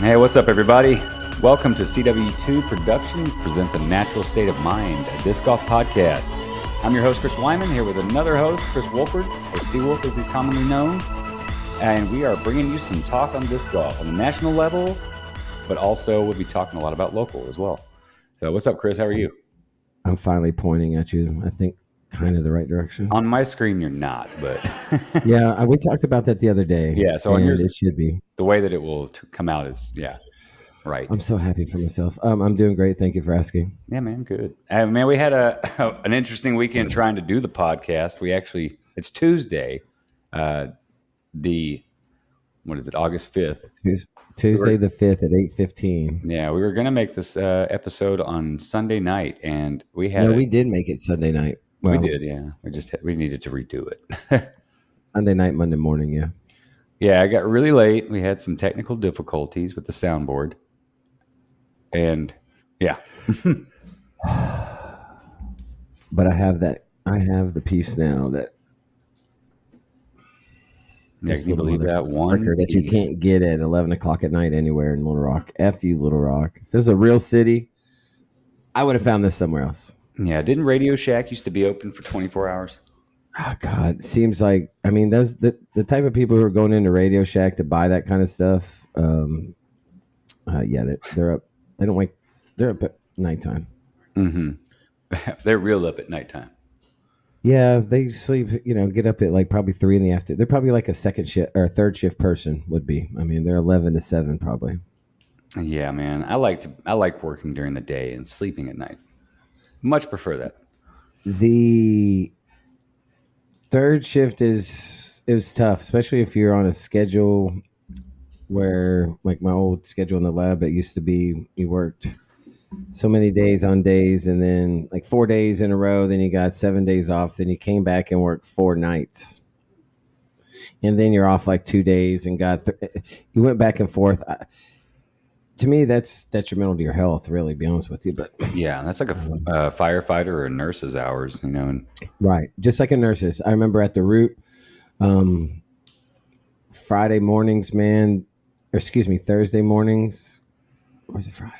Hey, what's up, everybody? Welcome to CW2 Productions presents A Natural State of Mind, a disc golf podcast. I'm your host, Chris Wyman, here with another host, Chris Wolford, or Seawolf as he's commonly known. And we are bringing you some talk on disc golf on the national level, but also we'll be talking a lot about local as well. So what's up, Chris? How are you? I'm finally pointing at you, I think, kind of the right direction. On my screen, you're not, but... Yeah, we talked about that the other day. Yeah, so on yours, it should be. The way that it will come out is, yeah, right. I'm so happy for myself. I'm doing great. Thank you for asking. Yeah, man, good. Man, we had an interesting weekend trying to do the podcast. It's Tuesday, August 5th. Tuesday the 5th at 8:15. Yeah, we were going to make this episode on Sunday night, and we did make it Sunday night. Well, we did, yeah. We needed to redo it. Sunday night, Monday morning, yeah. Yeah, I got really late. We had some technical difficulties with the soundboard. And yeah. But I have the piece now that can you believe that one that you can't get at 11 o'clock at night anywhere in Little Rock. F you, Little Rock. If this is a real city, I would have found this somewhere else. Yeah, didn't Radio Shack used to be open for 24 hours? Oh, God, seems like, I mean, there's the type of people who are going into Radio Shack to buy that kind of stuff. They're up. They're up at nighttime. Mm-hmm. They're real up at nighttime. Yeah, they sleep, get up at like probably 3 in the afternoon. They're probably like a second shift or a third shift person would be. I mean, they're 11 to 7 probably. Yeah, man. I like working during the day and sleeping at night. Much prefer that. The third shift is tough, especially if you're on a schedule where, like my old schedule in the lab, it used to be you worked so many days on days, and then like 4 days in a row, then you got 7 days off, then you came back and worked 4 nights, and then you're off like 2 days and you went back and forth. To me, that's detrimental to your health, really, to be honest with you. But yeah, that's like a firefighter or a nurse's hours, Right, just like a nurse's. I remember at the Root, Friday mornings, Thursday mornings. Or was it Friday?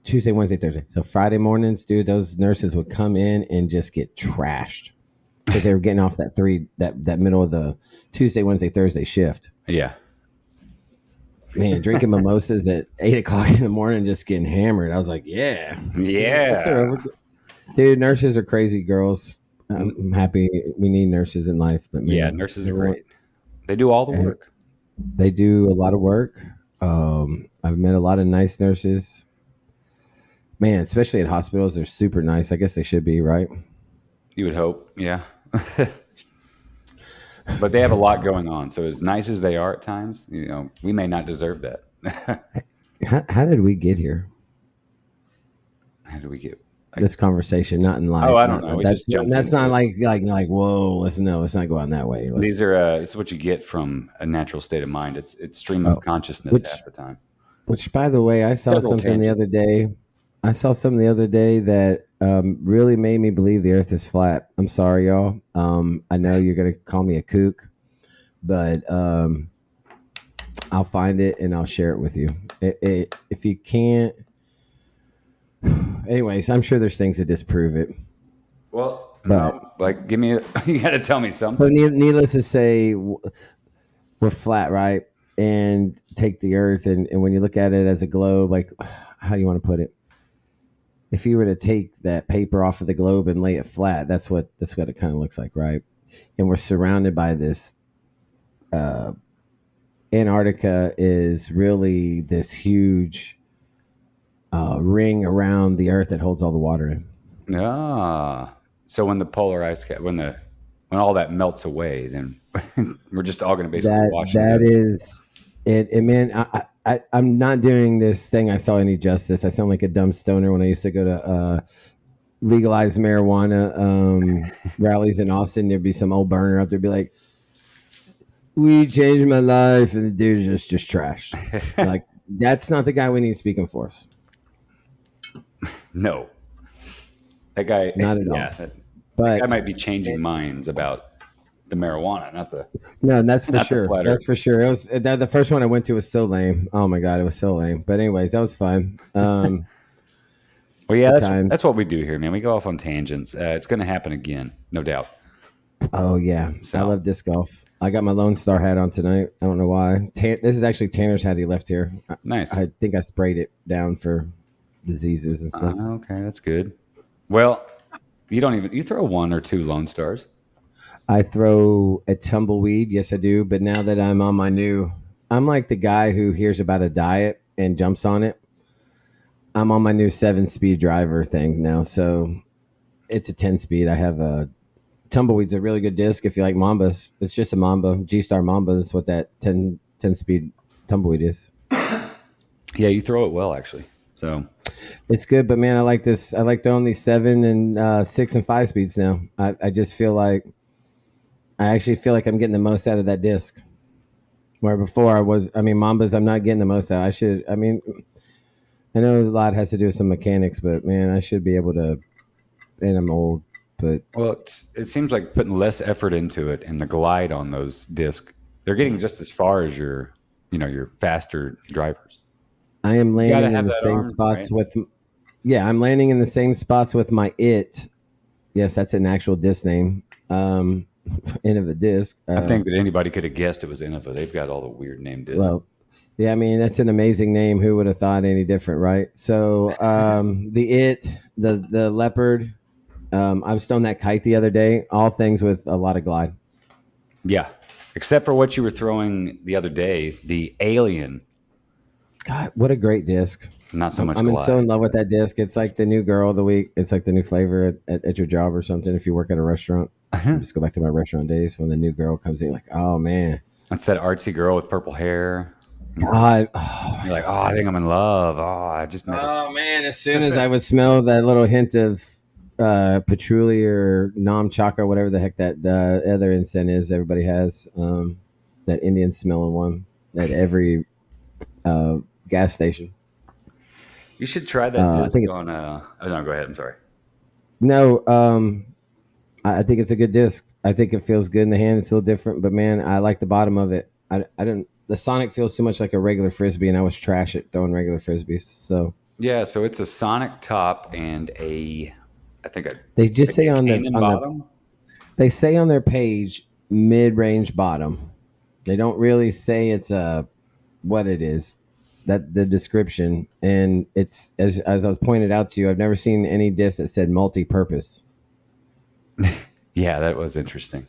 Tuesday, Wednesday, Thursday. So Friday mornings, dude, those nurses would come in and just get trashed because they were getting off that middle of the Tuesday, Wednesday, Thursday shift. Yeah. Man, drinking mimosas at 8 o'clock in the morning, just getting hammered. I was like, yeah. Dude, nurses are crazy girls. I'm happy we need nurses in life. But man, yeah, nurses are great. They do all the work. They do a lot of work. I've met a lot of nice nurses. Man, especially at hospitals, they're super nice. I guess they should be, right? You would hope, yeah. But they have a lot going on. So as nice as they are at times, we may not deserve that. How did we get here? How did we get this conversation? Not in life. Oh, I don't know. That's not like whoa. Let's not go on that way. This is what you get from a natural state of mind. It's stream of consciousness half the time. Which, by the way, I saw something the other day that really made me believe the Earth is flat. I'm sorry, y'all. I know you're gonna call me a kook, but I'll find it and I'll share it with you. If you can't, anyways, I'm sure there's things that disprove it. Well, give me. You got to tell me something. So, needless to say, we're flat, right? And take the Earth, and when you look at it as a globe, like, how do you want to put it? If you were to take that paper off of the globe and lay it flat, that's what it kind of looks like, right? And we're surrounded by this. Antarctica is really this huge ring around the Earth that holds all the water in. Ah, so when the polar ice cap, when all that melts away, then we're just all going to basically wash. That is it. And man, I'm not doing this thing I saw any justice. I sound like a dumb stoner when I used to go to legalized marijuana rallies in Austin. There'd be some old burner up there, be like, "We changed my life," and the dude is just trash. Like, that's not the guy we need speaking for us. No, That guy, not at all. yeah, that guy But might be changing minds about the marijuana, no, that's for not the sure. flat That's earth. for sure. It was the first one I went to was so lame. Oh my god, it was so lame. But anyways, that was fun. Well, yeah, Good that's times. what we do here, man. We go off on tangents. It's going to happen again, no doubt. Oh yeah, I So, love disc golf. I got my Lone Star hat on tonight. I don't know why. This is actually Tanner's hat he left here. nice. I think I sprayed it down for diseases and stuff. Okay, that's good. Well, you throw one or two Lone Stars. I throw a tumbleweed. Yes, I do. But now that I'm like the guy who hears about a diet and jumps on it. I'm on my new 7-speed driver thing now. So it's a 10-speed. I have a tumbleweed's a really good disc if you like Mambas. It's just a Mamba. G Star Mamba is what that 10-speed tumbleweed is. Yeah, you throw it well, actually. So, It's good, but man, I like this. I like the only 7 and 6 and 5 speeds now. I just feel like I actually feel like I'm getting the most out of that disc. Where before Mambas, I'm not getting the most out. I know a lot has to do with some mechanics, but man, I should be able to. And I'm old, but well, it seems like putting less effort into it and the glide on those discs, they're getting just as far as your faster drivers. I am You got to landing in have the that same arm, right? spots with. Yeah, I'm landing in the same spots with my it. Yes, that's an actual disc name. End of a disc. I think that anybody could have guessed it was Innova. They've got all the weird name discs. Well, yeah, I mean that's an amazing name. Who would have thought any different, right? So the leopard. I was throwing that kite the other day. All things with a lot of glide. Yeah, except for what you were throwing the other day, the Alien. God, what a great disc! Not so I'm, much I'm in so glide. in love with that disc. It's like the new girl of the week. It's like the new flavor at your job or something. If you work at a restaurant, I just go back to my restaurant days when the new girl comes in. You're like, oh man, That's that artsy girl with purple hair. God, oh, You're like, oh, I think I'm in love. Oh, I just met her. oh man! As soon as I would smell that little hint of patchouli or nam chaka, whatever the heck that other incense is, everybody has that Indian smelling one at every uh, gas station. You should try that I disc think it's on. Oh no, go ahead. I'm sorry. no. I think it's a good disc. I think it feels good in the hand. It's a little different, but man, I like the bottom of it. I didn't. The Sonic feels too much like a regular frisbee, and I was trash at throwing regular frisbees. So Yeah, so it's a Sonic top and I think they just say a Cannon bottom. they say on their page mid range bottom. They don't really say it's a what it is. That the description, and it's as I was pointed out to you. I've never seen any disc that said multi purpose. Yeah, that was interesting.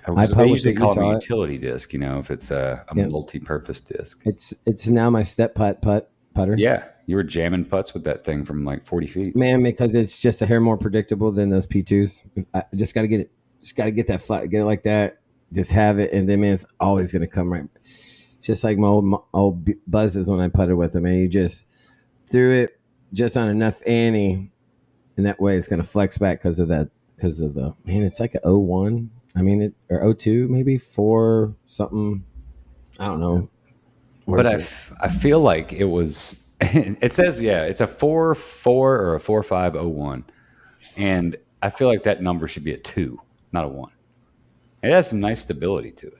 I Because they published usually it. You call them a saw it. utility disc, if it's a Yeah. multi-purpose disc. It's now my step putter. Yeah, you were jamming putts with that thing from like 40 feet. Man, because it's just a hair more predictable than those P2s. I just got to get it. Just got to get that flat, get it like that. Just have it, and then man, it's always going to come right. It's just like my old buzzes when I putted with them, and you just threw it just on enough ante, and that way it's going to flex back because of the man. It's like a O1. I mean, or O2 maybe 4 something. I don't know. But Where's it? I feel like it was. It says it's a 4.4 or a 4.501, and I feel like that number should be a 2, not a 1. It has some nice stability to it.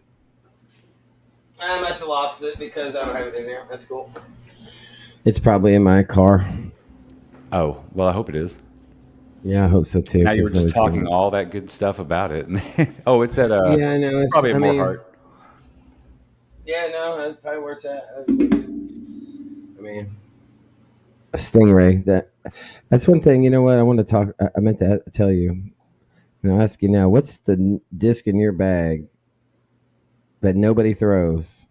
I must have lost it because I don't have it in there. That's cool. It's probably in my car. Oh well, I hope it is. Yeah, I hope so too. Now you were 'Cause just nobody's talking gonna- all that good stuff about it. Oh, it's at Yeah, I know. probably more heart. Yeah, no, that's probably where it's at. I mean, a stingray. That's one thing. You know what? I want to talk. I meant to tell you. And I'll ask you now. What's the disc in your bag that nobody throws?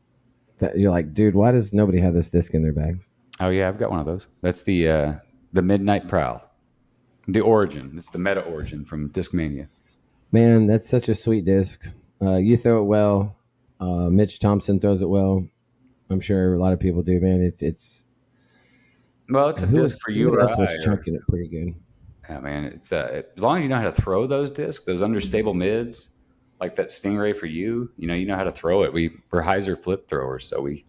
That you're like, dude, why does nobody have this disc in their bag? Oh yeah, I've got one of those. That's the Midnight Prowl, the origin. It's the meta origin from Discmania. Man, that's such a sweet disc. You throw it well. Mitch Thompson throws it well. I'm sure a lot of people do, man. It's Well, it's a disc for you who or else was I. chunking it pretty good. Yeah, man. It's as long as you know how to throw those discs, those understable mids, like that Stingray for you. You know how to throw it. We're hyzer flip throwers, so you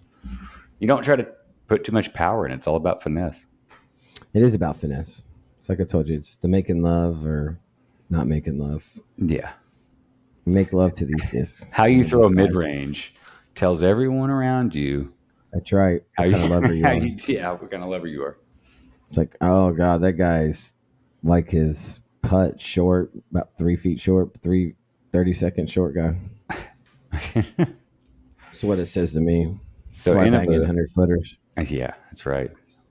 don't try to put too much power in it. It's all about finesse. It is about finesse. It's like I told you, it's the making love or not making love. Yeah. You make love to these discs. How And you they throw a mid despise. range tells everyone around you That's right. how What you, kind of lover you how are. you, yeah, what kind of lover you are. It's like, oh god, that guy's like his putt short, about 3 feet short, 30 seconds short guy. That's what it says to me. That's So why I in of bang in a, 100 footers. yeah, that's right.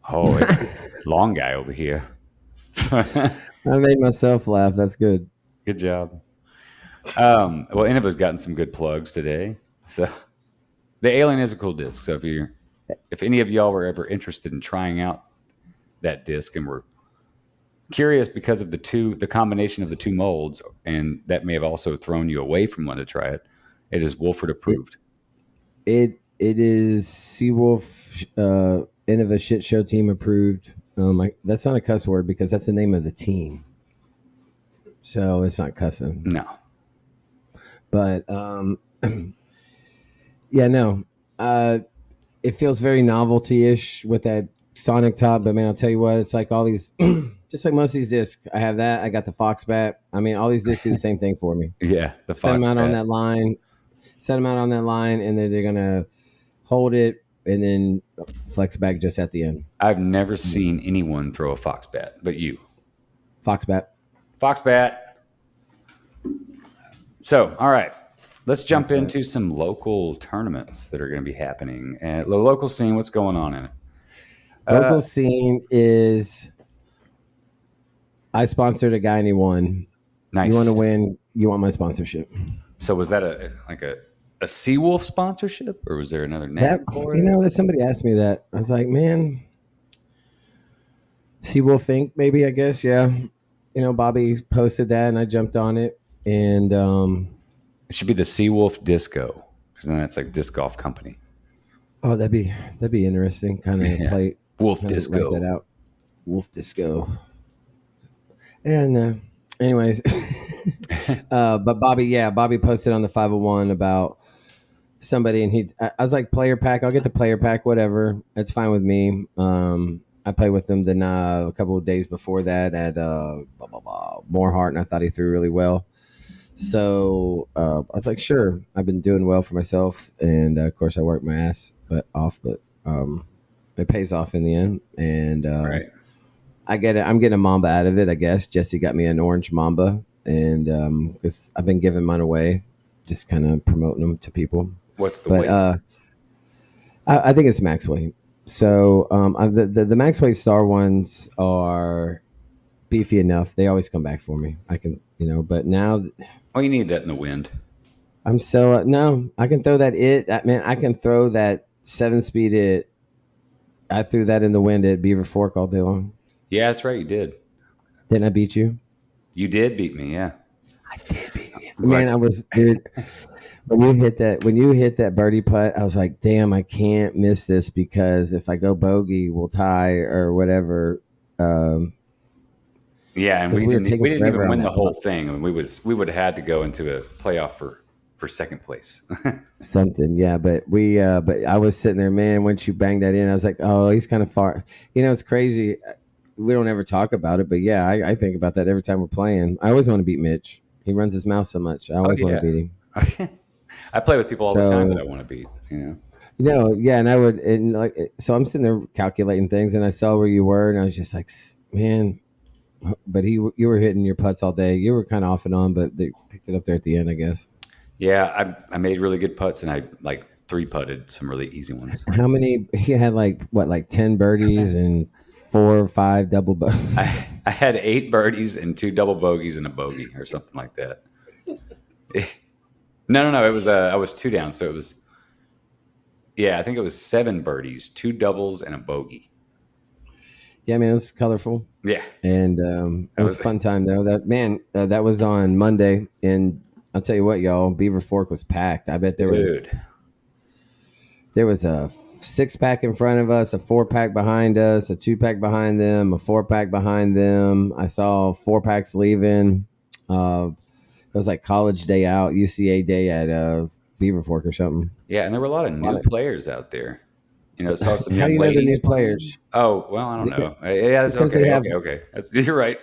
Oh, it's this long guy over here. I made myself laugh. That's good. Good job. Well, Innova's gotten some good plugs today. So the Alien is a cool disc. So if any of y'all were ever interested in trying out that disc and were curious because of the combination of the two molds, and that may have also thrown you away from wanting to try it, it is Wolford It approved. it is Seawolf Innova Shit Show Team approved. That's not a cuss word because that's the name of the team, so it's not cussing. No. But yeah, no. It feels very novelty ish with that Sonic top. But man, I'll tell you what, it's like all these, just like most of these discs. I have that. I got the Fox Bat. I mean, all these discs do the same thing for me. Yeah, the Set them Fox out on bat. that line. Set them out on that line, and then they're gonna hold it and then flex back just at the end. I've never seen anyone throw a Fox bat, but you. Fox Bat. Fox bat. So, all right. Let's jump Fox Bat. into some local tournaments that are going to be happening. And the local scene, what's going on in it? Local scene is I sponsored a guy and he won. Nice. You want to win? You want my sponsorship? So was that a Seawolf sponsorship, or was there another name That for it? that somebody asked me that. I was like, man, Seawolf Inc. Maybe I guess yeah. Bobby posted that and I jumped on it and It should be the Seawolf Disco, because then that's like disc golf company. oh that'd be interesting. Kind of Yeah, play, Wolf kind of write that Disco. out. Wolf Disco. And anyways, but Bobby posted on the 501 about somebody, and I was like, player pack. I'll get the player pack, whatever. That's fine with me. I played with him then a couple of days before that at Moorhart, and I thought he threw really well. So I was like, sure. I've been doing well for myself, and of course, I worked my ass off, but it pays off in the end, and Right. I get it. I'm getting a Mamba out of it, I guess. Jesse got me an orange Mamba, and because I've been giving mine away, just kind of promoting them to people. What's the But weight? I think it's max weight. So the max weight star ones are beefy enough. They always come back for me. I can, but now Oh, you need that in the wind. I'm so no. I can throw man. I can throw that 7-speed it. I threw that in the wind at Beaver Fork all day long. Yeah, that's right. You did. Didn't I beat you? You did beat me. Yeah. I did beat you. I'm Man, glad I was dude. When you hit that birdie putt, I was like, damn, I can't miss this because if I go bogey, we'll tie or whatever. Yeah, and 'Cause we were we taking didn't forever even on win the that whole putt. thing. I mean, we would have had to go into a playoff for second place. Something, yeah. But but I was sitting there, man. Once you bang that in, I was like, oh, he's kind of far. It's crazy. We don't ever talk about it, but yeah, I think about that every time we're playing. I always want to beat Mitch. He runs his mouth so much. I Oh always want to yeah. beat him. I play with people all the time that I So want to beat. yeah, and I would, and like, so I'm sitting there calculating things, and I saw where you were, and I was just like, man. But you were hitting your putts all day. You were kind of off and on, but they picked it up there at the end, I guess. Yeah, I made really good putts, and I like three putted some really easy ones. How many? You had like 10 birdies and 4 or 5 double bogeys. I had 8 birdies and 2 double bogeys and a bogey or something like that. No. It was I was 2 down, so it was I think it was 7 birdies, 2 doubles, and a bogey. Yeah, I mean, it was colorful, Yeah, and it that was was a fun time though. That was on Monday, and I'll tell you what, y'all, Beaver Fork was packed. I bet dude. there was a 6-pack in front of us, a 4-pack behind us, a 2-pack behind them, a 4-pack behind them. I saw 4-packs leaving. It was like college day out, UCA day at Beaver Fork or something. Yeah, and there were a lot of new players out there. saw some How do young you know the ladies new playing. players? Oh, well, I don't Because know. Yeah, that's they okay. have Okay. You're right.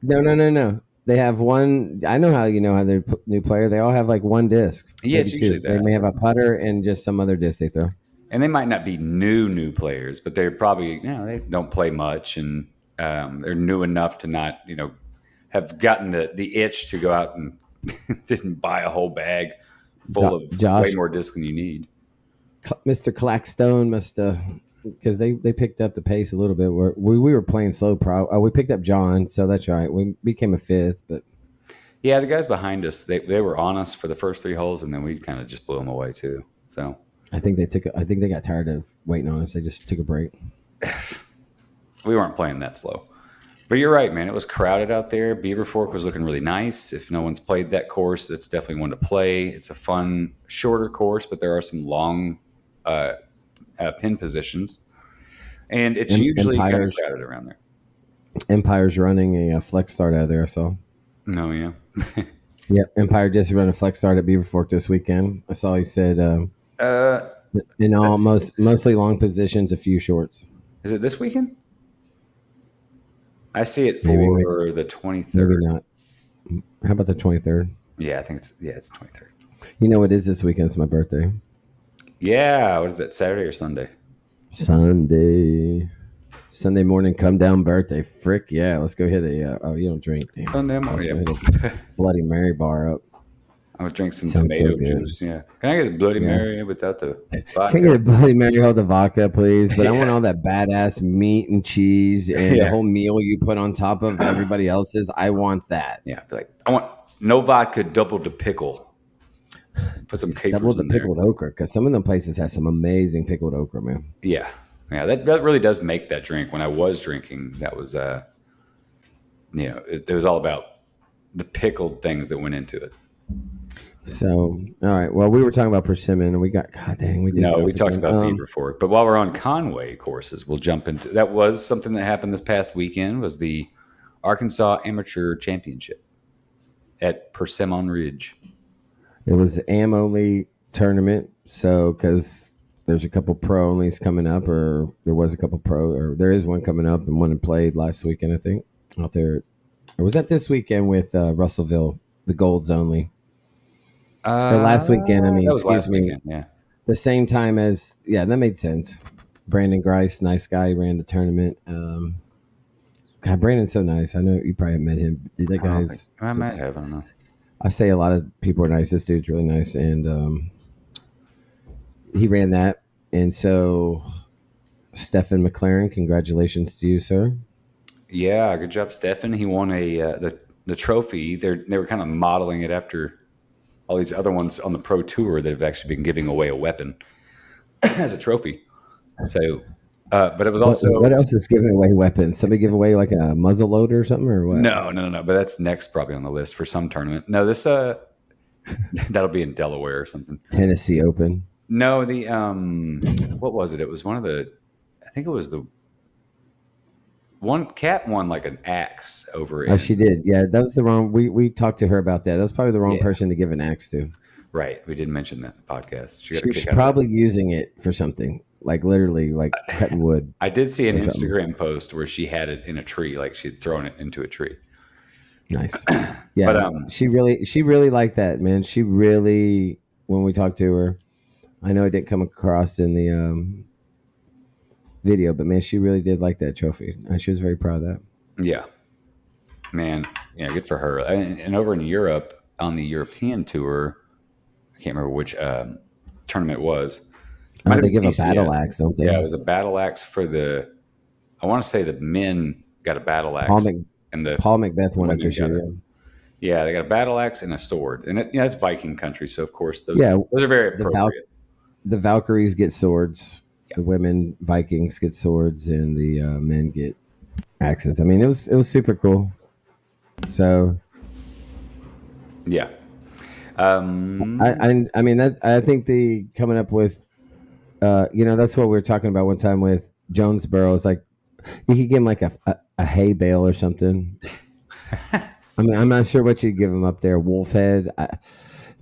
no. They have one. I know how they're new player. They all have like one disc, Yeah, maybe it's usually two. They that. may have a putter and just some other disc they throw. And they might not be new players, but they're probably, they don't play much, and they're new enough to not, have gotten the itch to go out and didn't buy a whole bag full of way Josh, more discs than you need. Mr. Clackstone must because they picked up the pace a little bit. We were playing slow. We picked up John, so that's right. We became a fifth, but Yeah, the guys behind us, they were on us for the first three holes, and then we kind of just blew them away too. So I think they got tired of waiting on us. They just took a break. we weren't playing that slow. But you're right, man. It was crowded out there. Beaver Fork was looking really nice. If no one's played that course, it's definitely one to play. It's a fun, shorter course, but there are some long uh, pin positions, and it's usually kind of Empire's crowded around there. Empire's running a flex start out of there. So No, yeah, yep, Empire just ran a flex start at Beaver Fork this weekend. I saw he said uh, in that's mostly long positions, a few shorts. is it this weekend? I see it Maybe for the maybe 23rd. not. How about the 23rd? Yeah, I think it's 23rd. You know what is this weekend? It's my birthday. Yeah, what is that? Saturday or Sunday? Sunday. Sunday morning, come down birthday. Frick yeah, let's go hit a. Oh, you don't drink, damn. Sunday Let's go morning. hit Yeah. a Bloody Mary bar up. I'm gonna drink some Sounds so tomato good. juice. Yeah, can I get a Bloody Yeah. Mary without the Can I get vodka? a Bloody Mary hold the vodka, please? But I want Yeah, all that badass meat and cheese and the yeah, whole meal you put on top of everybody else's. I want that. yeah. Be like, I want no vodka, double the pickle. Put some Double capers the in there. pickled okra because some of them places have some amazing pickled okra, man. Yeah, yeah. That really does make that drink. When I was drinking, that was it was all about the pickled things that went into it. So, all right. Well, we were talking about persimmon, and we got God dang, we did No, get we off talked again. about Beaver Fork, but while we're on Conway courses, we'll jump into that. Was something that happened this past weekend was the Arkansas Amateur Championship at Persimmon Ridge. It was an AM only tournament, so because there's a couple pro onlys coming up, or there was a couple pro, or there is one coming up, and one played last weekend, I think, out there. Or was that this weekend with Russellville, the golds only, or last weekend? I mean, That was excuse last me, weekend. Yeah, the same time as that made sense. Brandon Grice, nice guy, ran the tournament. God, Brandon's so nice. I know you probably met him. That I don't think guy's I might just. have. I don't know. I say a lot of people are nice. This dude's really nice, and he ran that. And so, Stefan McLaren, congratulations to you, sir. Yeah, good job, Stefan. He won the trophy. They were kind of modeling it after all these other ones on the pro tour that have actually been giving away a weapon as a trophy. So, but it was also What else is giving away weapons? Somebody give away like a muzzle loader or something, or what? no. But that's next probably on the list for some tournament. No, this that'll be in Delaware or something. Tennessee Open. No, the what was it? It was one of the. I think it was the one cat won like an axe over Oh, in. she did. Yeah, that was the wrong. We talked to her about that. That was probably the wrong Yeah, person to give an axe to. right. We did mention that in the podcast. She got a She's kick out of it. probably using it for something, like literally, like cutting wood I did see an or something. Instagram post where she had it in a tree, like she'd thrown it into a tree. Nice. Yeah, But she really liked that, man. She really, when we talked to her, I know it didn't come across in the video, but man, she really did like that trophy. She was very proud of that. yeah, man, yeah, good for her. And over in Europe on the European tour, I can't remember which tournament it was. It might Oh, have they been give a PCS. battle axe, don't Yeah, it they? was a battle axe for the. I want to say the men got a battle Paul, axe, and the Paul Macbeth won it women this got year. a. Yeah, they got a battle axe and a sword, and it's Viking country, so of course Yeah, those are very the Val- appropriate. the Valkyries get swords. Yeah. The women Vikings get swords, and the men get axes. I mean, it was super cool. So Yeah. I mean that I think the coming up with that's what we were talking about one time with Jonesboro. It's like you could give him like a hay bale or something. I mean, I'm not sure what you'd give him up there. Wolf head.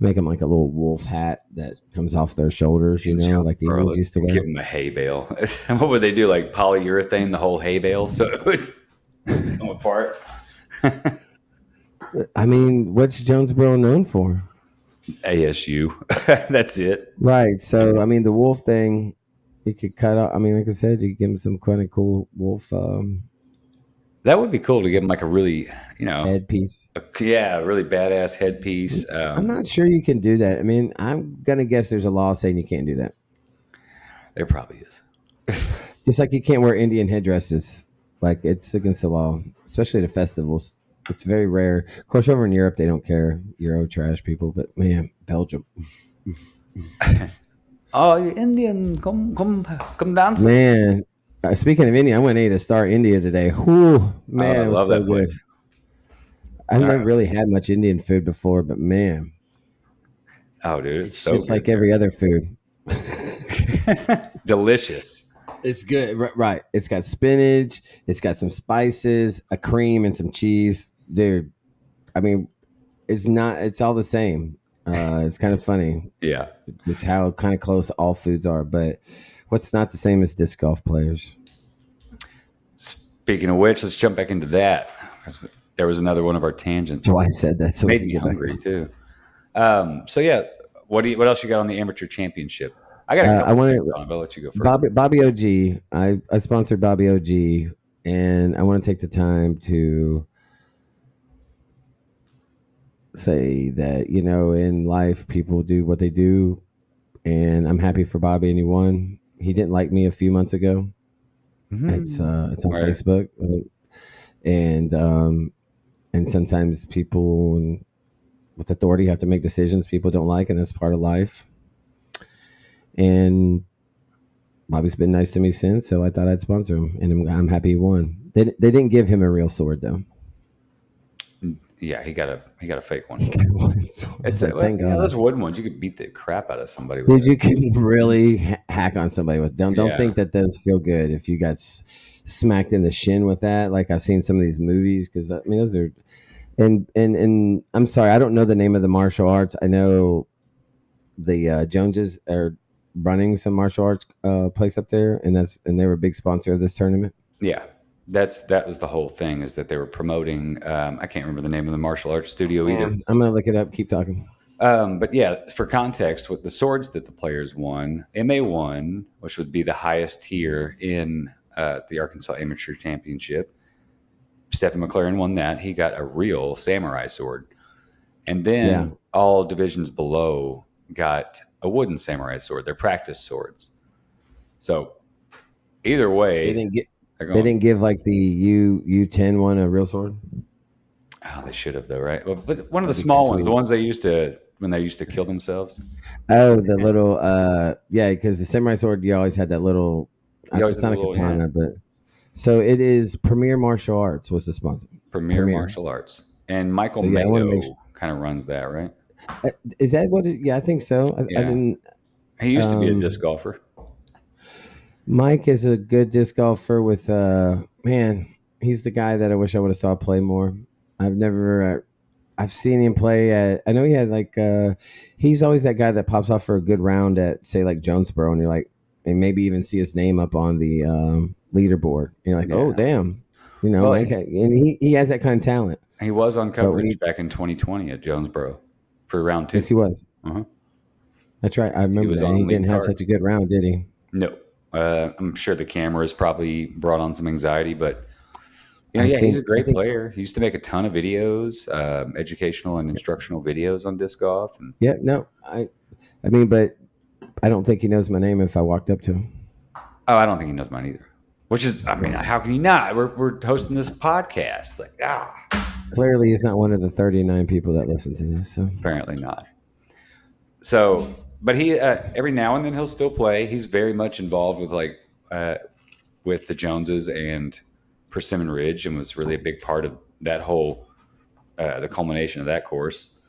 Make them like a little wolf hat that comes off their shoulders, like the Bro, Indians let's used to wear. give him a hay bale. What would they do? Like polyurethane the whole hay bale so it would come apart? I mean, what's Jonesboro known for? ASU. That's it. Right. So, I mean, the wolf thing, you could cut out. I mean, like I said, you could give him some kind of cool wolf That would be cool to give him like a really, headpiece. yeah, really badass headpiece. I'm not sure you can do that. I mean, I'm gonna guess there's a law saying you can't do that. There probably is. Just like you can't wear Indian headdresses. Like it's against the law, especially at festivals. It's very rare. Of course, over in Europe, they don't care. Euro trash people, but man, Belgium, Oh, you Indian, come dance. man. Speaking of India, I went and ate a Star India today. Whew, Oh, man, I it was love so that good. place. I've All never right. really had much Indian food before, but man, Oh, dude, it's it's so just good like every other food. there. Delicious. It's good, right? It's got spinach, it's got some spices, a cream, and some cheese, dude. I mean, it's not. It's all the same. It's kind of funny. Yeah. Just how kind of close all foods are, but what's not the same as disc golf players? Speaking of which, let's jump back into that. There was another one of our tangents. So I said that so we Made can me get back. hungry too. So yeah, what else you got on the amateur championship? I got a I couple want things to on it, but I'll let you go first. Bobby OG. I sponsored Bobby OG, and I want to take the time to say that in life people do what they do, and I'm happy for Bobby and he won. He didn't like me a few months ago. It's on Right. Facebook, and and sometimes people with authority have to make decisions people don't like, and that's part of life. And Bobby's been nice to me since, so I thought I'd sponsor him, and I'm happy he won. They didn't give him a real sword though. Yeah, he got a fake one. He got one sword. I was It's like, thank God. those wooden ones. You could beat the crap out of somebody with Dude, that. you can really hack on somebody with. Don't Yeah. think that does feel good if you got smacked in the shin with that. Like I've seen some of these movies because I mean those are and I'm sorry I don't know the name of the martial arts. I know the Joneses are running some martial arts place up there, and they were a big sponsor of this tournament. Yeah. That was the whole thing is that they were promoting. I can't remember the name of the martial arts studio either. I'm gonna look it up. Keep talking. But yeah, for context, with the swords that the players won, MA1, which would be the highest tier in the Arkansas Amateur Championship, Stephen McLaren won that. He got a real samurai sword. And Yeah, then all divisions below got a wooden samurai sword. They're practice swords. So either they way, didn't get they're they going, didn't give like the U10 one a real sword. oh, they should have, though, right? Well, but one of the That'd be small ones, the sweet. ones they used to, when they used to kill themselves, Oh, the little yeah, because the samurai sword you always had that little. you always It's had the not a little, yeah, katana, but so it is. Premier Martial Arts was the sponsor. Premier Premier. Martial Arts. And Michael So yeah, I want to make Mayo kind of runs that, right? is that what it? Yeah, I think so. I Yeah. didn't. He used to be a disc Um, golfer. Mike is a good disc golfer with man. He's the guy that I wish I would have saw play more. I've never. I've seen him play at. I know he had like. He's always that guy that pops off for a good round at say like Jonesboro, and you're like, and maybe even see his name up on the leaderboard. And you're like, oh Yeah. damn, Well, Mike, and he has that kind of talent. he was on But when coverage back in 2020 at Jonesboro for round yes, two. he was. Uh-huh. That's right. I He remember was that. And he on lead didn't have card. such a good round, did he? No. I'm sure the cameras probably brought on some anxiety, but I yeah, he's think. a great player. He used to make a ton of videos, educational and instructional videos on disc golf. And Yeah. No. I mean, but I don't think he knows my name if I walked up to him. oh, I don't think he knows mine either. Which is, I mean, how can he not? We're hosting this podcast. Like, Clearly, he's not one of the 39 people that listen to this. So apparently not. So, but he every now and then he'll still play. He's very much involved with uh, with the Joneses and Persimmon Ridge, and was really a big part of that whole the culmination of that course.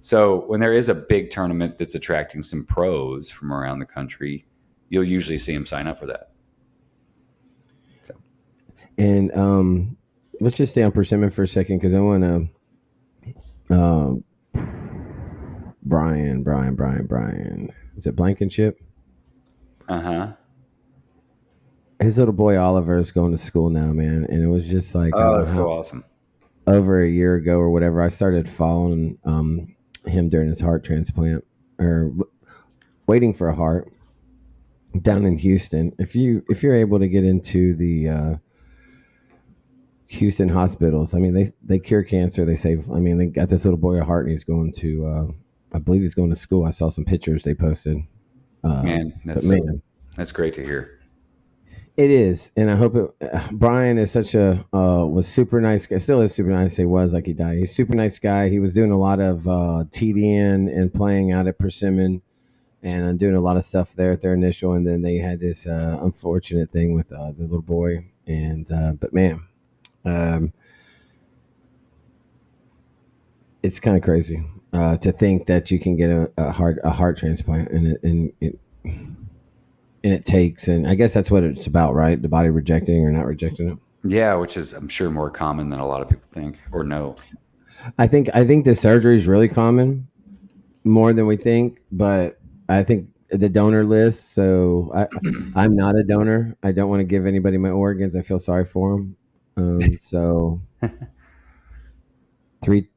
So when there is a big tournament that's attracting some pros from around the country, you'll usually see him sign up for that. So and let's just stay on persimmon for a second because I want to Brian. Is it Blankenship? Uh huh. His little boy Oliver is going to school now, man. And it was just like, I don't Oh, know that's so how, awesome. over a year ago or whatever, I started following him during his heart transplant or waiting for a heart down in Houston. If you're able to get into the Houston hospitals, I mean, they cure cancer. They save. I mean, they got this little boy a heart, and he's going to. I believe he's going to school. I saw some pictures they posted. Man, But man, that's great to hear. it is, and I hope it. Brian is such a was super nice guy. Still is super nice. He was like he died. He's a super nice guy. He was doing a lot of TDN and playing out at Persimmon, and doing a lot of stuff there at their initial. And then they had this unfortunate thing with the little boy. And but man, um, it's kind of crazy to think that you can get a heart transplant, and it takes, and I guess that's what it's about, right? The body rejecting or not rejecting it. Yeah, which is I'm sure more common than a lot of people think or know. I think the surgery is really common, more than we think, but I think the donor list. So I'm not a donor. I don't want to give anybody my organs. I feel sorry for them. So three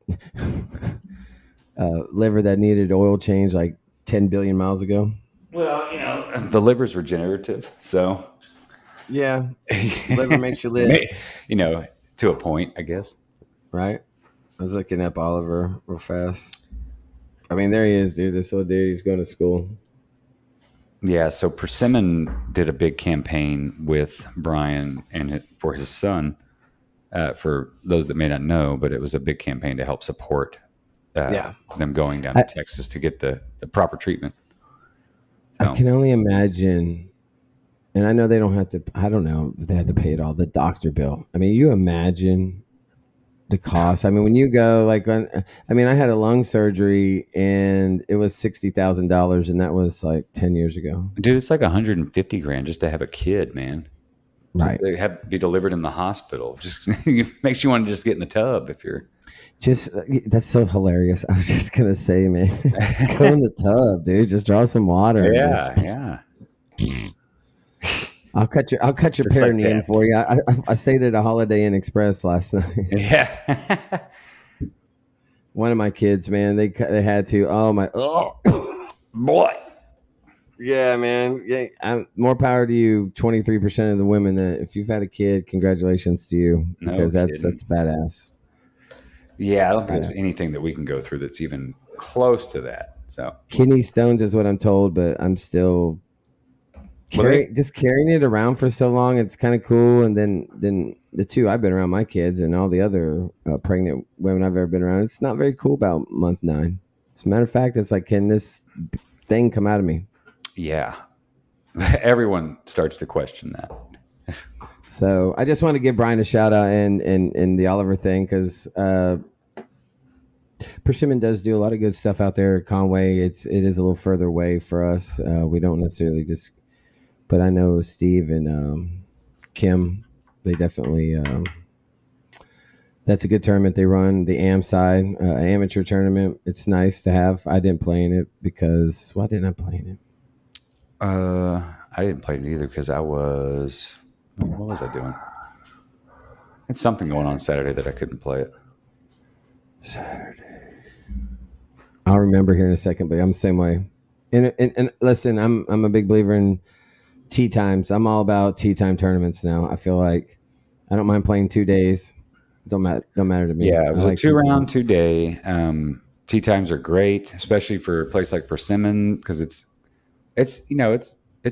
liver that needed oil change like 10 billion miles ago. Well, the liver's regenerative, so Yeah, liver makes you live, May- you know, to a point, I guess. right? I was looking up Oliver real fast. I mean, there he is, dude. This little dude, he's going to school. Yeah, so Persimmon did a big campaign with Brian and for his son. For those that may not know, but it was a big campaign to help support Yeah, them going down to I, Texas to get the proper treatment. I So can only imagine, and I know they don't have to. I don't know if they had to pay it all. The doctor bill. I mean, you imagine the cost. I mean, when you go I mean, I had a lung surgery and it was $60,000, and that was like 10 years ago. dude, it's like 150 grand just to have a kid, man. Just Right. to have be delivered in the hospital. Just makes you want to just get in the tub if you're. Just that's so hilarious. I was just gonna say, man, just go in the tub, dude. Just draw some water and just. Yeah, yeah. I'll cut your Just like perineum that. for you. I stayed at a Holiday Inn Express last night. Yeah. One of my kids, man, they had to. Oh my, oh Boy. yeah, man. Yeah, more power to you. 23% of the women that if you've had a kid, congratulations to you No because that's kidding. that's badass. Yeah, I That's don't think there's badass. anything that we can go through that's even close to that. So, Kidney stones is what I'm told, but I'm still well, they, carrying it around for so long. It's kind of cool. And then the two I've been around my kids and all the other pregnant women I've ever been around. It's not very cool about month 9. As a matter of fact, it's like, can this thing come out of me? yeah, everyone starts to question that. So I just want to give Brian a shout out and the Oliver thing because Persimmon does do a lot of good stuff out there at Conway. It is a little further away for us. We don't necessarily just, but I know Steve and Kim, they definitely. That's a good tournament they run. The AM side, amateur tournament. It's nice to have. I didn't play in it because why didn't I play in it? I didn't play it either because I was. What was I doing? It's something going on Saturday that I couldn't play it. I'll remember here in a second, but I'm the same way. And listen, I'm a big believer in tea times. I'm all about tea time tournaments now. I feel like I don't mind playing 2 days. Don't matter to me. Yeah, it I was a like two tea round, time. 2 day. Tea times are great, especially for a place like Persimmon because it's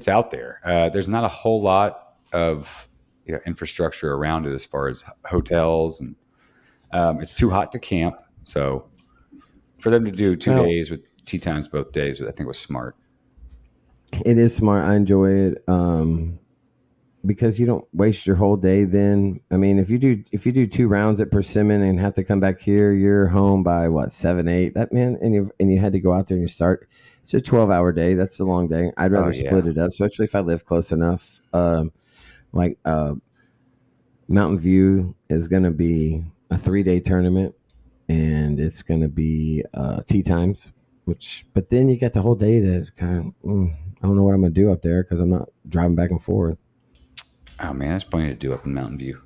out there. There's not a whole lot of infrastructure around it as far as hotels, and it's too hot to camp. So for them to do two Well, days with tea times both days, I think was smart. it is smart. I enjoy it. Because you don't waste your whole day then. I mean, if you do 2 rounds at Persimmon and have to come back here, you're home by what, 7, 8? That man, and you had to go out there and you start. It's a 12-hour day. That's a long day. I'd Oh rather yeah, split it up, especially if I live close enough. Like Mountain View is going to be a 3-day tournament, and it's going to be tea times. But then you got the whole day to kind of. I don't know what I'm gonna do up there because I'm not driving back and forth. Oh man, there's plenty to do up in Mountain View.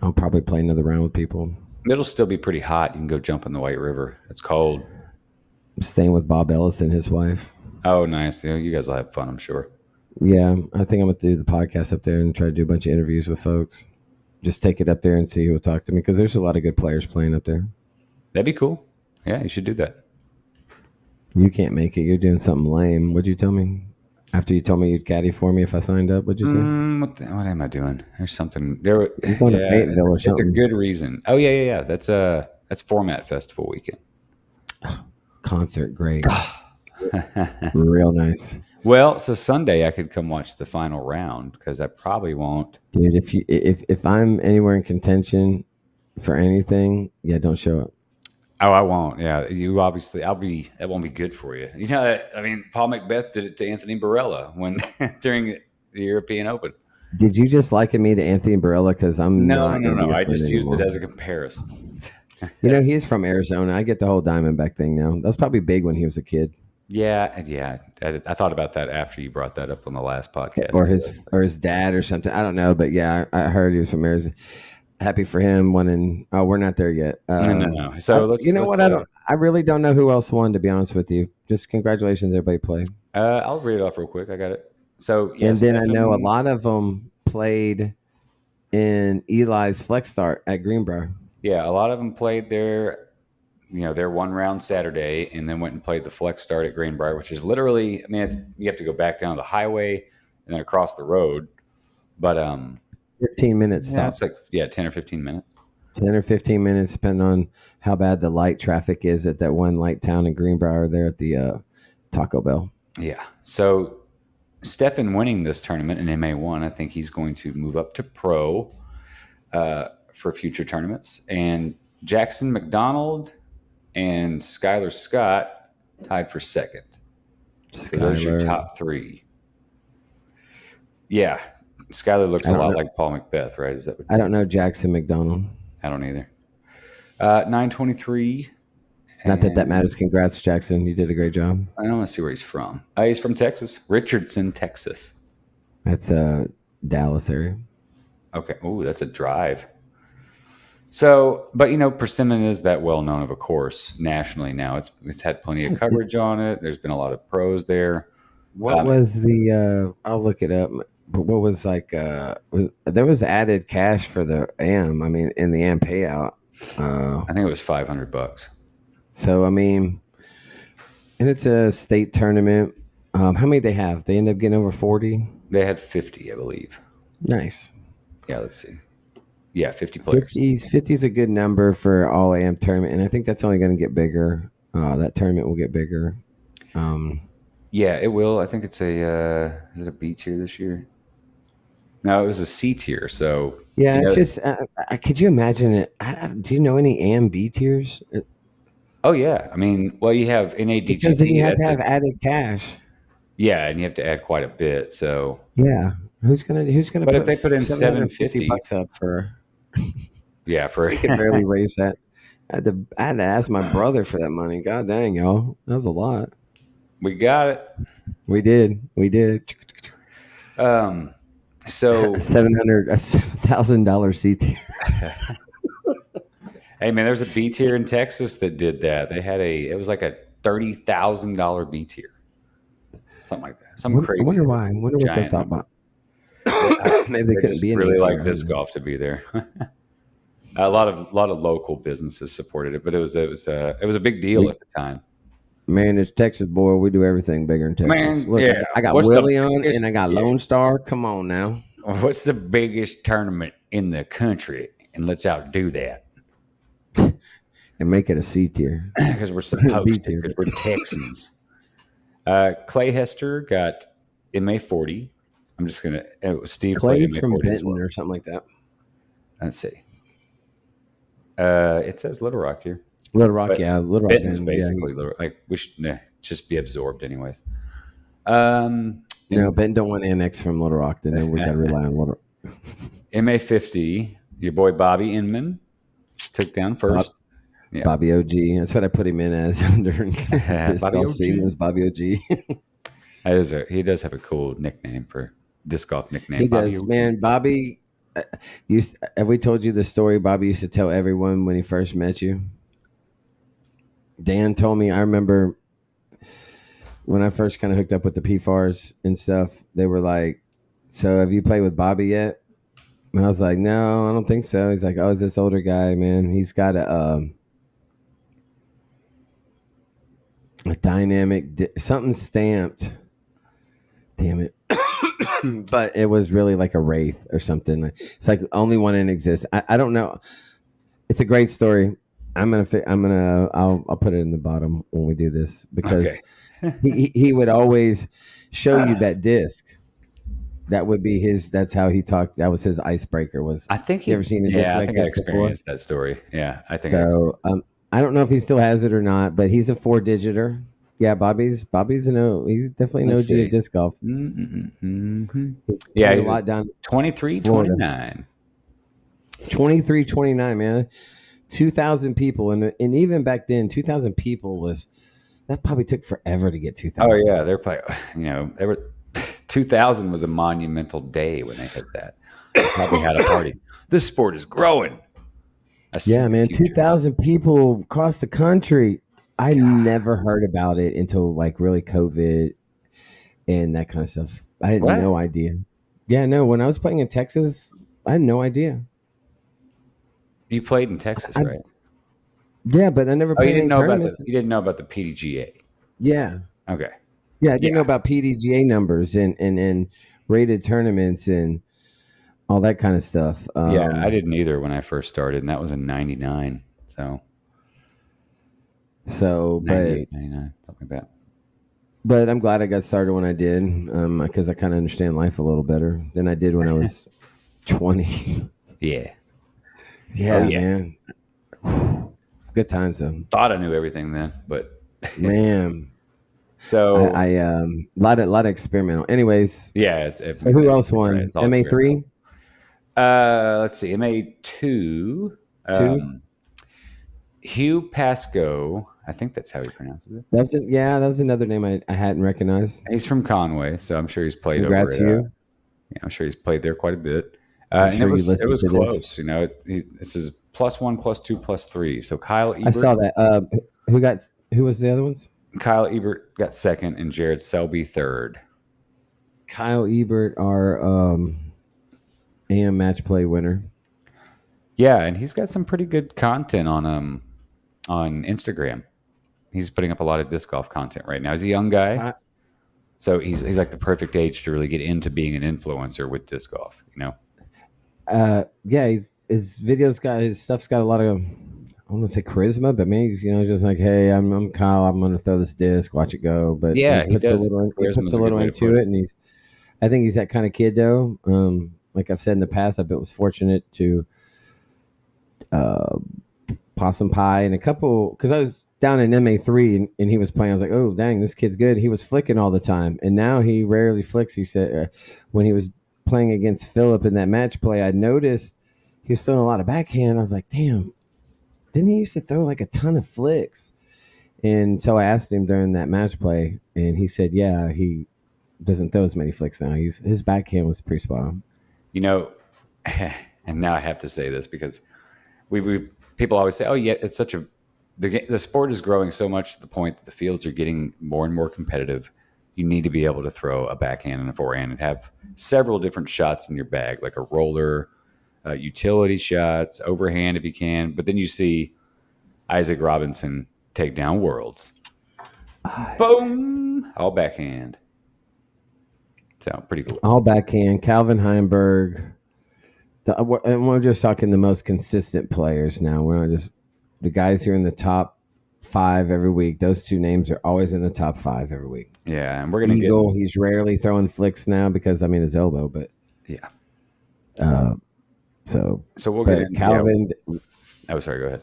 I'll probably play another round with people. It'll still be pretty hot. You can go jump in the White River. It's cold. I'm staying with Bob Ellis and his wife. Oh, nice. You guys will have fun, I'm sure. Yeah, I think I'm gonna do the podcast up there and try to do a bunch of interviews with folks. Just take it up there and see who will talk to me because there's a lot of good players playing up there. That'd be cool. Yeah, you should do that. You can't make it. You're doing something lame. What'd you tell me? After you told me you'd caddy for me if I signed up, what'd you say? What am I doing? There's something there. You're going to Fayetteville or It's a something. good reason. Oh yeah. That's Format Festival weekend. Concert, great. Real nice. Well, so Sunday I could come watch the final round because I probably won't. Dude, if I'm anywhere in contention for anything, yeah, don't show up. Oh, I won't. Yeah, you obviously. That won't be good for you. You know, I mean, Paul Macbeth did it to Anthony Barella when during the European Open. Did you just liken me to Anthony Barella? Because I'm No. not. I just used it as a comparison. You know, he's from Arizona. I get the whole Diamondback thing now. That's probably big when he was a kid. Yeah. I thought about that after you brought that up on the last podcast. Or his dad or something. I don't know, but yeah, I heard he was from Arizona. Happy for him winning. Oh, we're not there yet. No. So you know what? I really don't know who else won. To be honest with you, just congratulations, everybody played. I'll read it off real quick. I got it. So And then I know a lot of them played in Eli's Flex Start at Greenbrier. Yeah, a lot of them played their one round Saturday and then went and played the Flex Start at Greenbrier, which is literally, I mean, you have to go back down the highway and then across the road. But 15 minutes stops. It's like 10 or 15 minutes. 10 or 15 minutes, depending on how bad the light traffic is at that one light town in Greenbrier there at the Taco Bell. Yeah. So Stefan winning this tournament in MA1, I think he's going to move up to pro for future tournaments. And Jackson McDonald and Skylar Scott tied for second. So those are your top three. Yeah. Skylar looks a lot like Paul Macbeth, right? Is that what I don't know Jackson McDonald. I don't either. 923. Not that matters. Congrats, Jackson. You did a great job. I don't want to see where he's from. He's from Texas. Richardson, Texas. That's Dallas area. Okay. Oh, that's a drive. So, but Persimmon is that well known of a course nationally now. It's had plenty of coverage on it. There's been a lot of pros there. What was the? I'll look it up. But what was there was added cash for the AM? I mean, in the AM payout. I think it was $500. So I mean, and it's a state tournament. How many they have? They end up getting over 40. They had 50, I believe. Nice. Yeah, let's see. Yeah, 50 players. 50 is a good number for all AM tournament, and I think that's only going to get bigger. That tournament will get bigger. Yeah, it will. I think it's is it a B tier this year? No, it was a C tier. So yeah, it's just. Could you imagine it? Do you know any AM B tiers? Oh yeah, I mean, well, you have NADGT because then you have to have added cash. Yeah, and you have to add quite a bit. So yeah, who's gonna? But if they put in $750 up for. Yeah, I could barely raise that. I had to ask my brother for that money. God dang, y'all, that was a lot. We got it. We did. So $700,000 C tier. Hey man, there's a B tier in Texas that did that. They had it was like a $30,000 B tier, something like that. Crazy. I wonder why. I wonder what they thought about. Maybe they couldn't be really like disc golf to be there. A lot of local businesses supported it, but it was a big deal at the time. Man, it's Texas, boy. We do everything bigger in Texas. Man, look, yeah. I got Willie on, and I got Lone Star. Come on now. What's the biggest tournament in the country? And let's outdo that. And make it a C tier. Because we're supposed to, because we're Texans. Clay Hester got MA 40. I'm just going to, Steve Clay's from Benton or something like that. Let's see. It says Little Rock here. Little Rock, yeah. Little Rock. Benton's basically Little Rock. Like, we should just be absorbed anyways. Benton don't want annex from Little Rock. Then we got to rely on Little Rock. MA 50, your boy Bobby Inman took down first. Yeah. Bobby OG. That's what I put him in as under disc Bobby golf OG. scene was Bobby OG. He does have a cool nickname for disc golf nickname. He Bobby does, OG. man. Bobby have we told you the story Bobby used to tell everyone when he first met you? Dan told me. I remember when I first kind of hooked up with the PFARs and stuff. They were like, "So have you played with Bobby yet?" And I was like, "No, I don't think so." He's like, "Oh, it's this older guy, man. He's got a dynamic something stamped. Damn it." But it was really like a wraith or something. It's like only one in exists. I don't know. It's a great story. I'll put it in the bottom when we do this because Okay. he would always show you that disc. That would be his. That's how he talked. That was his icebreaker. Was I think you ever seen a disc yeah, I like think I this before? experienced that story. Yeah, I think I So I don't know if he still has it or not, but he's a 4-digiter. Yeah, Bobby's he's definitely an let's OG at see. disc golf. He's Yeah, played a he's a lot down in 23, Florida. 29. 23-29, man. 2,000 people, and even back then, 2,000 people was that probably took forever to get Oh 2,000. yeah, they're probably they were 2000 was a monumental day when they hit that. They probably had a party. This sport is growing. I see Yeah, the man, future. 2,000 people across the country. I God. never heard about it until like really COVID and that kind of stuff. I had What? no idea. Yeah, no, when I was playing in Texas, I had no idea. You played in Texas, I, right? yeah, but I never Oh, played any tournaments. you didn't know about the PDGA. Yeah. Okay. Yeah, I didn't know Yeah. about PDGA numbers and rated tournaments and all that kind of stuff. Yeah, I didn't either when I first started, and that was in 99. So So, 98, 99, something like that. but I'm glad I got started when I did, because I kind of understand life a little better than I did when I was 20. Yeah. Oh Yeah, yeah. man. Good times though, Thought I knew everything then, but man. so I lot of experimental. Anyways, yeah, so who else it's right. won? It's all MA experimental. 3, Let's see. MA2. 2. Hugh Pascoe. I think that's how he pronounces it. That was another name I hadn't recognized. He's from Conway, so I'm sure he's played over Congrats at. to you. Yeah, I'm sure he's played there quite a bit. I'm And sure you it listened was to this. close. This is +1, +2, +3. So I saw that. Who was the other ones? Kyle Ebert got second, and Jared Selby third. Kyle Ebert, our AM match play winner. Yeah, and he's got some pretty good content on Instagram. He's putting up a lot of disc golf content right now. He's a young guy, Uh, so he's like the perfect age to really get into being an influencer with disc golf. yeah, his videos got his stuff's got a lot of, I don't want to say charisma, but maybe he's just like, hey, I'm Kyle, I'm gonna throw this disc, watch it go. But Yeah, he does. he Charisma puts is a a good little way to into put it. it, and I think he's that kind of kid though. Like I've said in the past, I was fortunate to uh, possum pie and a couple because I was down in MA3 and he was playing. I was like, oh dang, this kid's good. He was flicking all the time, and now he rarely flicks. He said when he was playing against Philip in that match play, I noticed he was throwing a lot of backhand. I was like, damn, didn't he used to throw like a ton of flicks? And so I asked him during that match play, and he said, yeah, he doesn't throw as many flicks now. His backhand was pretty spot on. And now I have to say this because we people always say, "Oh, yeah, it's such a the sport is growing so much to the point that the fields are getting more and more competitive. You need to be able to throw a backhand and a forehand and have several different shots in your bag, like a roller, utility shots, overhand if you can. But then you see Isaac Robinson take down worlds. Boom, all backhand. So pretty cool. All backhand. Calvin Heimberg. And we're just talking the most consistent players now. We're not just the guys who are in the top 5 every week. Those two names are always in the top 5 every week. Yeah, and we're gonna Eagle, he's rarely throwing flicks now because his elbow, but yeah. So We'll get in. Calvin. Yeah. Oh, sorry. Go ahead.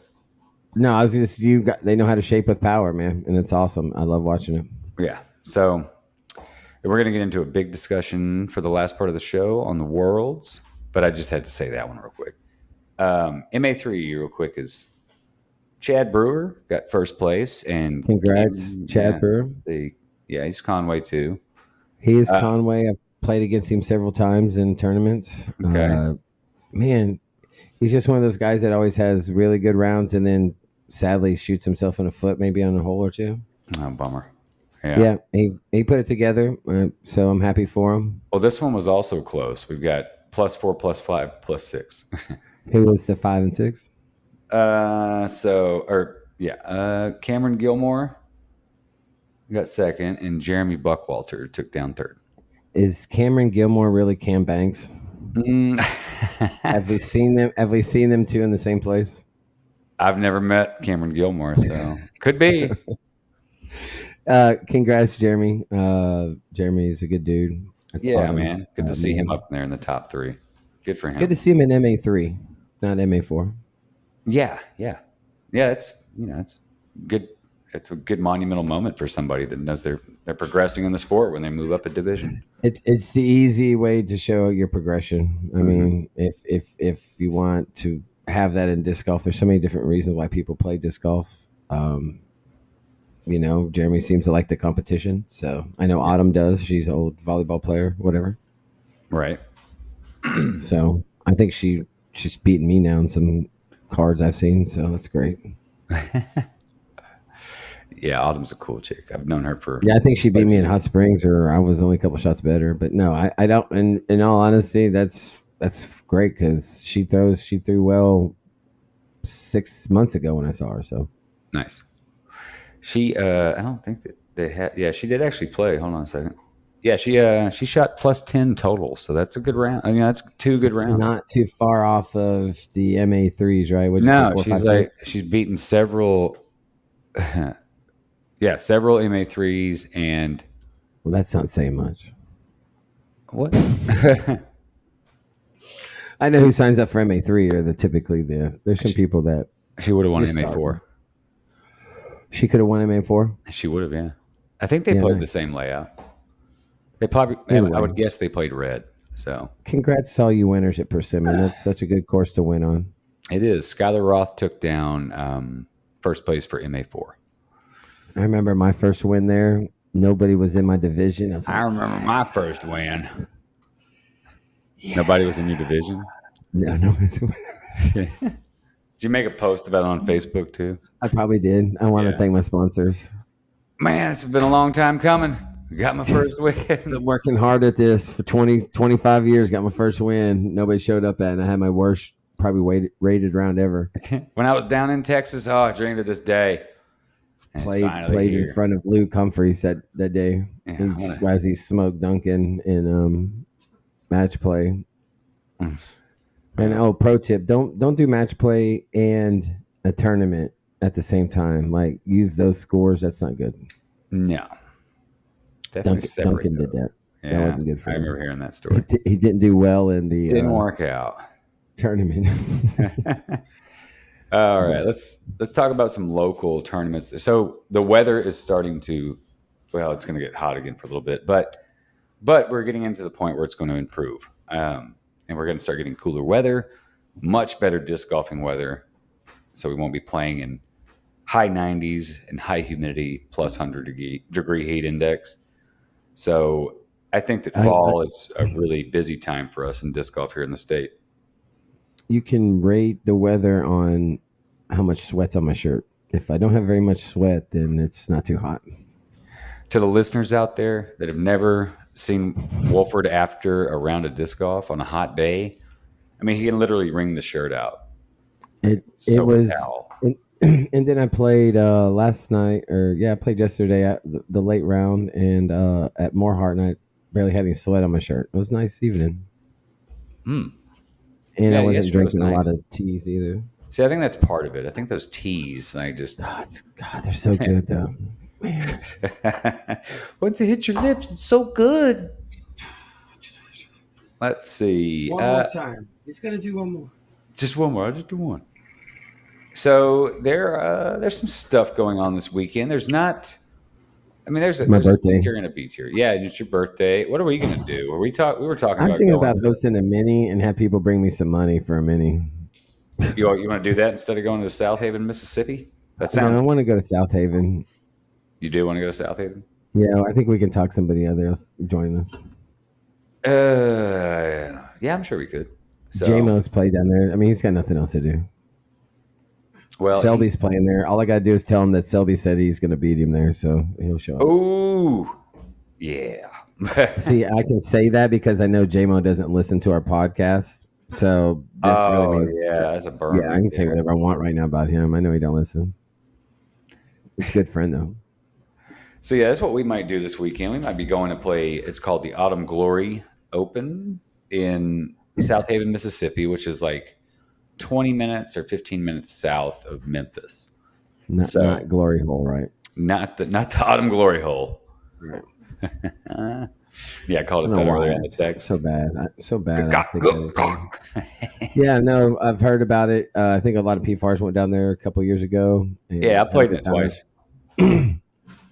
No, I was just they know how to shape with power, man, and it's awesome. I love watching it. Yeah. So we're going to get into a big discussion for the last part of the show on the worlds, but I just had to say that one real quick. MA3, real quick, is Chad Brewer got first place, and Congrats, Cameron, Chad Brewer. he's Conway too. He is Uh, Conway. I've played against him several times in tournaments. okay. Man, he's just one of those guys that always has really good rounds and then sadly shoots himself in the foot maybe on a hole or two. Oh, bummer. Yeah. Yeah, he put it together, so I'm happy for him. Well, this one was also close. We've got +4, +5, +6. Who was the 5 and 6? Cameron Gilmore got second, and Jeremy Buckwalter took down third. Is Cameron Gilmore really Cam Banks? Mm. Have we seen them? Have we seen them two in the same place? I've never met Cameron Gilmore, so could be. Congrats, Jeremy. Jeremy is a good dude. That's Yeah, Autumn's, man. Good to see him man. up there in the top 3. Good for him. Good to see him in MA3, not MA4. Yeah. It's it's good. It's a good monumental moment for somebody that knows they're progressing in the sport when they move up a division. It's the easy way to show your progression. I mean, if you want to have that in disc golf, there's so many different reasons why people play disc golf. Jeremy seems to like the competition, so I know Autumn does. She's an old volleyball player, whatever. Right. So I think she's beaten me now in some cards I've seen, so that's great. Yeah, Autumn's a cool chick. I've known her for. Yeah, I think she beat me in Hot Springs, or I was only a couple shots better. But no, I don't. And in all honesty, that's great because she threw well 6 months ago when I saw her. So Nice. She, I don't think that they had. Yeah, she did actually play. Hold on a second. Yeah, she shot +10 total, so that's a good round. I mean, that's 2 good rounds. not too far off of the MA3s, right? What'd you No, say, 4, she's 5, like 6? she's beaten several. Yeah, several MA3s and Well, that's not saying much. what? I know who signs up for MA3 are typically there's some people that She would have won Just MA4. she could have won MA4. She would have, yeah. I think they Yeah, played the nice. same layout. They probably, Either I way. would guess they played red. So Congrats to all you winners at Persimmon. That's such a good course to win on. it is. Skylar Roth took down first place for MA4. I remember my first win there. Nobody was in my division. I remember my first win. Nobody was in your division. No, no. Did you make a post about it on Facebook too? I probably did. I want Yeah. to thank my sponsors. Man, it's been a long time coming. Got my first win. Been working hard at this for 20, 25 years. Got my first win. Nobody showed up at, and I had my worst, probably rated round ever. When I was down in Texas, I dreamed of this day. And it's Played finally here. in front of Luke Humphreys that day. Yeah, As he smoked Duncan in match play. And pro tip: don't do match play and a tournament at the same time. Like use those scores. That's not good. No. Definitely separate Duncan did that. Yeah, That wasn't good for I him. remember hearing that story. He didn't do well in the Didn't work out. tournament. All right, let's talk about some local tournaments. So the weather is starting to, well, it's going to get hot again for a little bit, but we're getting into the point where it's going to improve, and we're going to start getting cooler weather, much better disc golfing weather. So we won't be playing in high 90s and high humidity plus 100-degree heat index. So I think that fall is a really busy time for us in disc golf here in the state. You can rate the weather on how much sweat's on my shirt. If I don't have very much sweat, then it's not too hot. To the listeners out there that have never seen Wolford after a round of disc golf on a hot day, I mean, he can literally wring the shirt out. It was, and then I played last night, I played yesterday at the late round, and at Moorheart, and I barely had any sweat on my shirt. It was a nice evening. And I wasn't drinking a lot of teas either. See, I think that's part of it. I think those teas, I just God, they're so good though. Man. Once it hits your lips, it's so good. Let's see. One more time. He's gonna do one more. Just one more. I'll just do one. So there's some stuff going on this weekend. There's not. I mean, there's my birthday. You're gonna be here. Yeah, it's your birthday. What are we gonna do? We were talking. I was thinking about hosting a mini and have people bring me some money for a mini. You want to do that instead of going to South Haven, Mississippi? That No, I sounds. want to go to South Haven. You do want to go to South Haven? Yeah, I think we can talk somebody else join us. Yeah, I'm sure we could. So, JMO's played down there. I mean, he's got nothing else to do. well, he. Selby's playing there. All I gotta do is tell him that Selby said he's gonna beat him there, so he'll show up. Ooh, yeah. See, I can say that because I know JMO doesn't listen to our podcast. So this really Oh means, yeah, that's a burn yeah, I right can say there. whatever I want right now about him. I know he don't listen. He's a good friend though. So yeah, that's what we might do this weekend. We might be going to play. It's called the Autumn Glory Open in South Haven, Mississippi, which is like 20 minutes or 15 minutes south of Memphis. Not So glory hole, right? not the Autumn Glory Hole. Right. Yeah, I I called don't it know that why earlier on the it's so text. bad. So bad. I think every time. Yeah, Yeah, no, I've heard about it. I think a lot of PFARs went down there a couple years ago and I had a played in good it twice. time.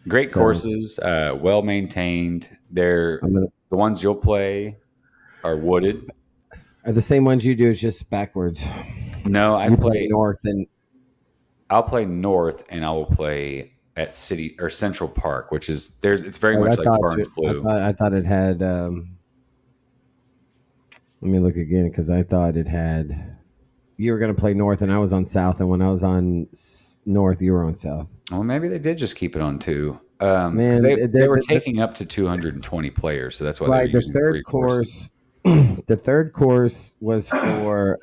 Great So courses, well maintained. They're I'm gonna. the ones you'll play are wooded. Are the same ones you do? Is just backwards. No, I You play play. north and I'll play North, and I will play at City or Central Park, which is there's. It's very oh, much like Burns Blue. I thought it had. Let me look again because I thought it had. You were gonna play north and I was on south, and when I was on north, you were on south. Well, maybe they did just keep it on two, because Man, they were taking up to 220 players, so that's why they were right. The using three third courses. course, the third course was for.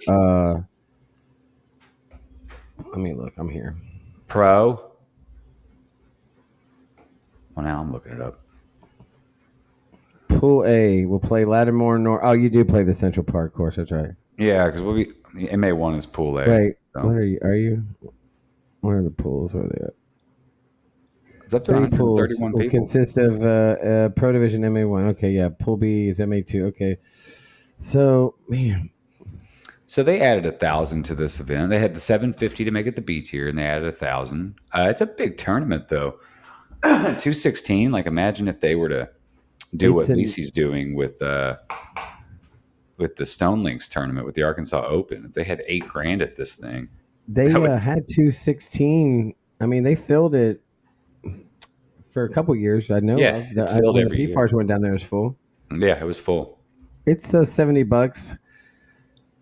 Let me look. I'm here. Pro. Well, now I'm looking it up. Pool A will play Lattimore North. Oh, you do play the Central Park course. That's right. Yeah, because we'll be MA1 is Pool A, Wait, so what are you? Are you? Where are the pools? Where are they at? it's up to 3 pools 131 will people. consist of Pro Division MA1. Okay, yeah. Pool B is MA2. Okay. So, man, So they added 1,000 to this event. They had the 750 to make it the B tier, and they added 1,000. It's a big tournament, though. 216. Like, imagine if they were to do it's what an Lisi's doing with the Stone Links tournament with the Arkansas Open. If they had 8 grand at this thing, that they would had 216. I mean, they filled it for a couple years. I know yeah, of. it's filled When the every year. PFARs went down there, it was full. Yeah, it was full. It's $70.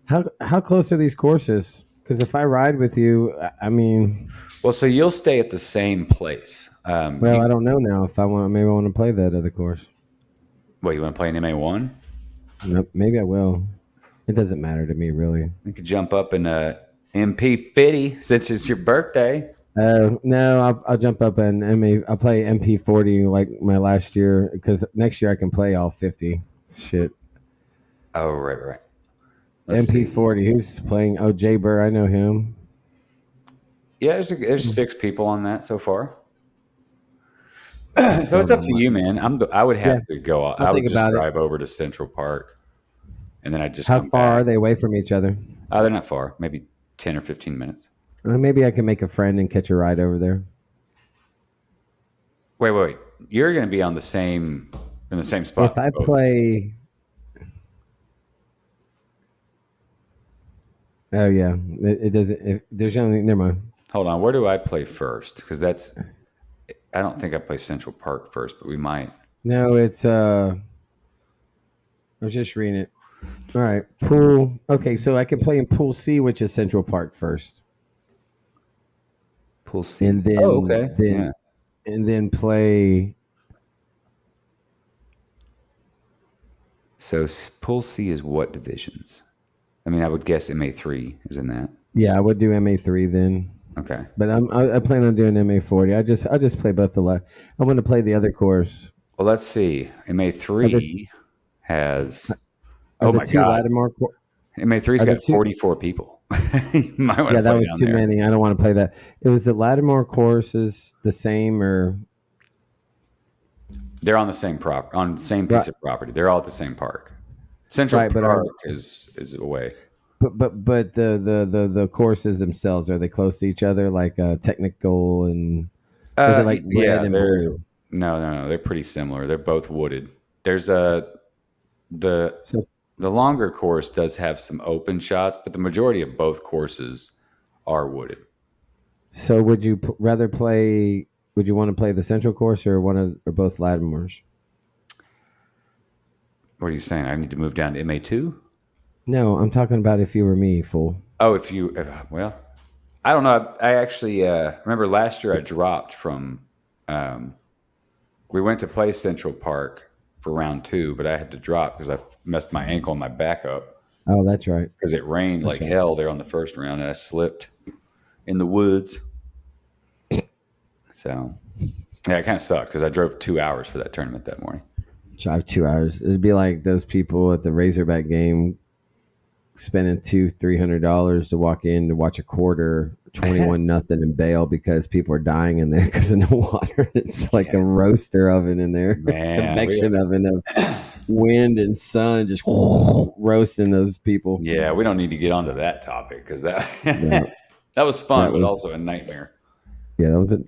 How close are these courses? Because if I ride with you, I mean, Well, so you'll stay at the same place. well, I don't know now if I want. Maybe I want to play that other course. You want to play an MA1? Nope, maybe I will. It doesn't matter to me really. You could jump up in a MP 50 since it's your birthday. No, I'll jump up and I'll play MP40 like my last year because next year I can play all 50. Shit, Oh, right. Let's see. MP40. Who's playing? Oh, Jay Burr. I know him. Yeah, there's 6 people on that so far. I So still it's up don't to know. you, man. I would Yeah, have to go. I'll I would think just about it. drive over to Central Park, and then I'd just How come far are back. they away from each other? They're not far, maybe 10 or 15 minutes. Maybe I can make a friend and catch a ride over there. Wait. You're going to be on the same in the same spot If for I both. play, oh yeah, it doesn't. There's only never mind. Hold on, where do I play first? Because that's I don't think I play Central Park first, but we might. No, it's I was just reading it. All right, pool. Okay, so I can play in pool C, which is Central Park first, Pool C. and Oh, then okay. Yeah. play. So Pool C is what divisions? I mean, I would guess MA3 is in that. Yeah, I would do MA3 then, Okay. but I plan on doing MA40. I'll just play both the. I want to play the other course. Well, let's see. Are the MA3 has. are Oh the my two God. Lattimore? MA3's Are the got two? 44 people. You might want Yeah, to that play was down too there. many. I don't want to play that. It was the Lattimore courses the same or They're on the same on the same right? piece of property. They're all at the same park. Central Right, but Park is away. but the courses themselves are they close to each other like technical and or is it like red Yeah, and they're blue? no. They're pretty similar. They're both wooded. There's a the So The longer course does have some open shots, but the majority of both courses are wooded. So would you rather play? Would you want to play the Central Course or one of or both Latimores? What are you saying? I need to move down to MA2? No, I'm talking about if you were me, fool. Oh, well, I don't know. I actually remember last year I dropped from. Um, we went to play Central Park for round 2, but I had to drop because I messed my ankle and my back up Oh, that's right. because it rained That's like right. hell there on the first round and I slipped in the woods. So yeah, it kind of sucked because I drove 2 hours for that tournament that morning. Drive 2 hours. It'd be like those people at the Razorback game spending $200-300 to walk in to watch a quarter 21-0 and bail because people are dying in there because of no water. It's like Yeah, a roaster oven in there, man. convection oven of wind and sun just roasting those people. Yeah, we don't need to get onto that topic because that Yeah, that was fun, that but was also a nightmare. yeah, that was it.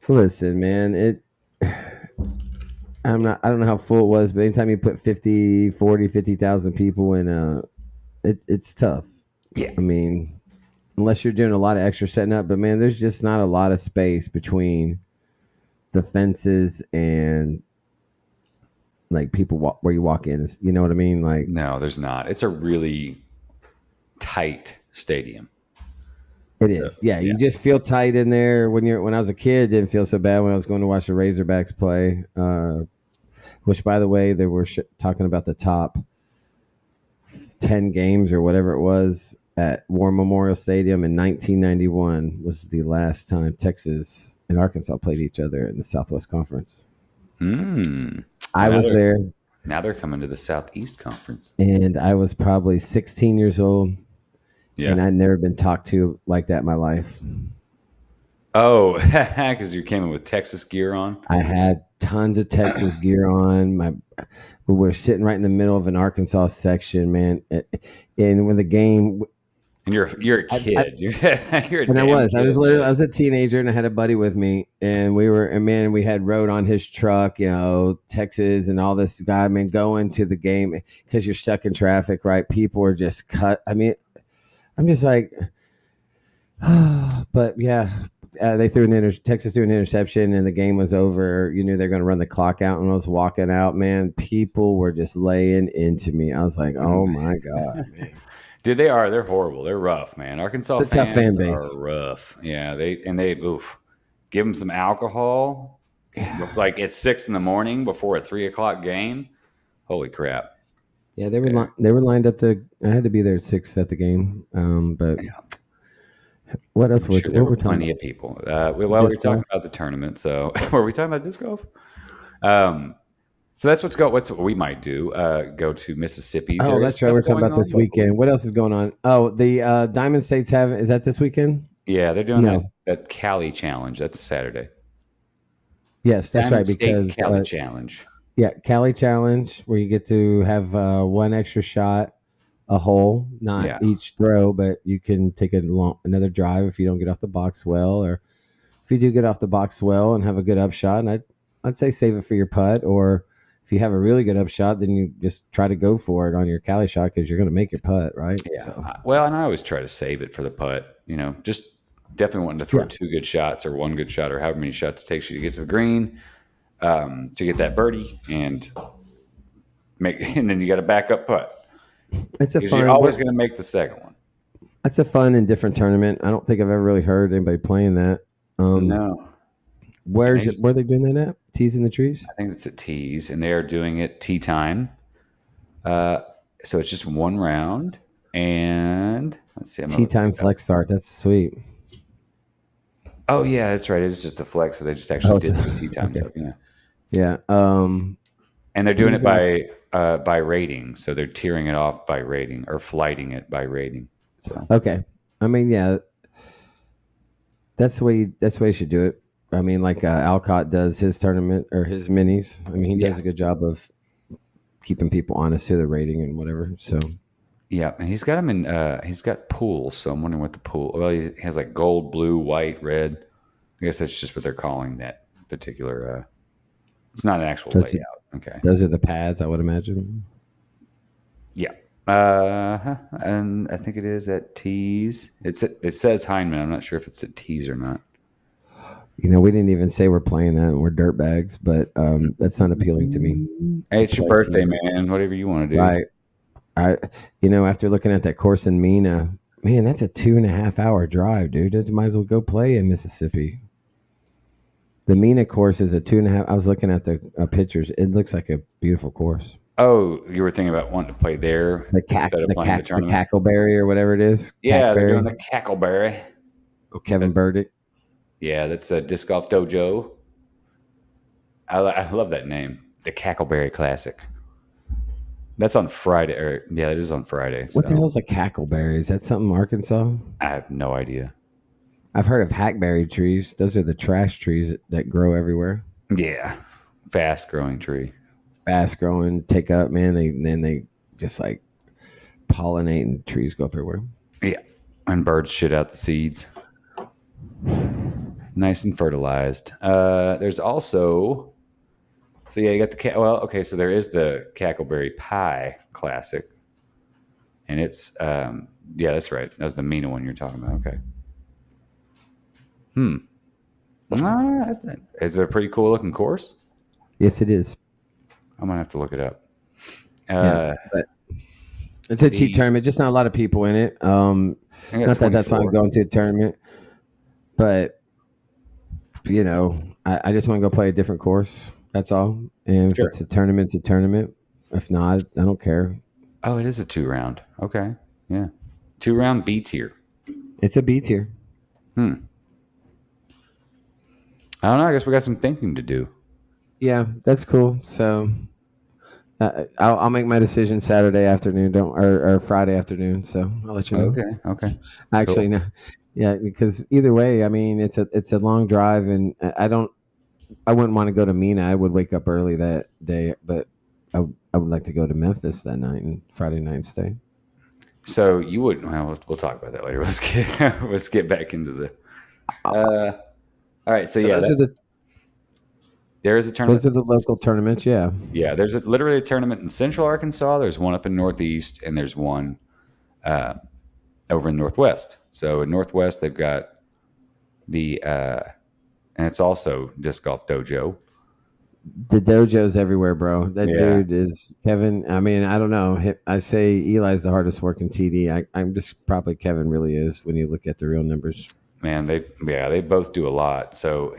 Listen, man, I don't know how full it was, but anytime you put 50, 40, 50,000 people in it's tough. Yeah, I mean, unless you're doing a lot of extra setting up, but man, there's just not a lot of space between the fences and like people where you walk in. You know what I mean? Like no, there's not. It's a really tight stadium. it So is. Yeah, yeah, you just feel tight in there. When I was a kid, it didn't feel so bad when I was going to watch the Razorbacks play. Which, by the way, they were talking about the top 10 games or whatever it was at War Memorial Stadium in 1991 was the last time Texas and Arkansas played each other in the Southwest Conference. mm. I Well, was there, now they're coming to the Southeast Conference. and I was probably 16 years old, Yeah. and I'd never been talked to like that in my life. Oh, because you came in with Texas gear on, I had tons of Texas gear on. We were sitting right in the middle of an Arkansas section, man. And when the game, and you're a I kid. You're a and damn I kid. was a teenager, and I had a buddy with me, and we had rode on his truck, Texas and all this guy, man, going to the game because you're stuck in traffic, right? People are just cut. I mean, I'm just like, but yeah, they Texas threw an interception, and the game was over. You knew they're going to run the clock out, and I was walking out, man. People were just laying into me. I was like, oh my god, man. Dude, they're horrible. They're rough, man. Arkansas It's a tough fan fans are base. rough. Yeah, they oof. Give them some alcohol, like at 6 in the morning before a 3 o'clock game. Holy crap! Yeah, Yeah. they were lined up to. I had to be there at 6 at the game. But what else I'm sure there what were we're talking plenty about? of people. Well, we were Disc talking golf. about the tournament. So, were we talking about disc golf? Um, so that's what's what we might do. Go to Mississippi. Oh, There is that's right. stuff We're talking going about on this locally. weekend. What else is going on? Oh, the Diamond States have is that this weekend? Yeah, they're doing that No. that Cali challenge. That's Saturday. Yes, that's right. Diamond State Because Cali challenge. yeah, Cali Challenge where you get to have one extra shot a hole, not Yeah, each throw, but you can take another drive if you don't get off the box well, or if you do get off the box well and have a good upshot. And I'd say save it for your putt, or if you have a really good upshot, then you just try to go for it on your Cali shot because you're going to make your putt, right? yeah. So Well, and I always try to save it for the putt. Just definitely wanting to throw yeah, 2 good shots or 1 good shot or however many shots it takes you to get to the green to get that birdie and make, and then you got a backup putt it's a because you're fun. always going to make the second one. That's a fun and different tournament. I don't think I've ever really heard anybody playing that. No, yeah, Where's it? Where are they doing that at? Teas in the trees. I think it's at tees, and they are doing it tee time. Uh, so it's just one round, and let's see. I'm gonna Tea look time it up. flex start. That's sweet. Oh yeah, that's right. It's just a flex, so they just actually Oh, did the tee time okay. stuff. Yeah, Yeah. and they're doing it Teas in the by rating, so they're tiering it off by rating or flighting it by rating. So okay. I mean, yeah, that's the way you should do it. I mean, like Alcott does his tournament or his minis. I mean, he yeah, does a good job of keeping people honest to the rating and whatever. So yeah, and he's got them in. He's got pools, so I'm wondering what the pool. Well, he has like gold, blue, white, red. I guess that's just what they're calling that particular. It's not an actual those are, layout. Okay. those are the pads, I would imagine. Yeah. And I think it is at Tees. It says Heineman. I'm not sure if it's at Tees or not. We didn't even say we're playing that, and we're dirtbags, but that's not appealing to me Hey, to it's your play birthday, team. man. Whatever you want to do. Right. I, after looking at that course in Mina, man, that's a 2.5 hour drive, dude. That might as well go play in Mississippi. The Mina course is a 2.5. I was looking at the pictures. It looks like a beautiful course. Oh, you were thinking about wanting to play there instead of playing the The tournament? cackleberry or whatever it is, Yeah, they're doing cackberry. the Cackleberry. Oh, Kevin That's Burdick. yeah, that's a disc golf dojo. I love that name, the Cackleberry Classic. That's on Friday. Or, yeah, it is on Friday. What the So hell's a cackleberry? Is that something Arkansas? I have no idea. I've heard of hackberry trees. Those are the trash trees that grow everywhere. Yeah, fast growing tree. Fast growing, take up, man. They just like pollinate and trees go up everywhere. Yeah, and birds shit out the seeds, nice and fertilized. There's also so yeah, you got the well. Okay, so there is the Cackleberry Pie Classic, and it's yeah, that's right. That was the Mina one you're talking about. Okay. Is it a pretty cool looking course? Yes, it is. I'm gonna have to look it up. Yeah, Uh, but it's a cheap the tournament. Just not a lot of people in it. I got Not that that's why I'm 24. going to a tournament, but I just want to go play a different course. That's all. And if Sure. it's a tournament, it's a tournament. If not, I don't care. Oh, it is a 2 round. Okay. Yeah. 2 round B tier. It's a B tier. I don't know. I guess we got some thinking to do. Yeah, that's cool. So I'll make my decision Saturday afternoon, don't or Friday afternoon. So I'll let you know. Okay. Okay. Actually, Cool. no, yeah, because either way, I mean, it's a long drive, and I wouldn't want to go to Mina. I would wake up early that day, but I would like to go to Memphis that night and Friday night stay. So you would. Well, we'll talk about that later. Let's get back into the. All right. So So yeah, there is a tournament. those are the local tournaments. Yeah, Yeah, there's literally a tournament in Central Arkansas. There's one up in Northeast, and there's one over in Northwest. So in Northwest, they've got the and it's also disc golf dojo. the dojo's everywhere, bro. That Yeah, dude is Kevin. I mean, I don't know. I say Eli's the hardest working TD. I'm just probably Kevin really is when you look at the real numbers. man, they both do a lot. So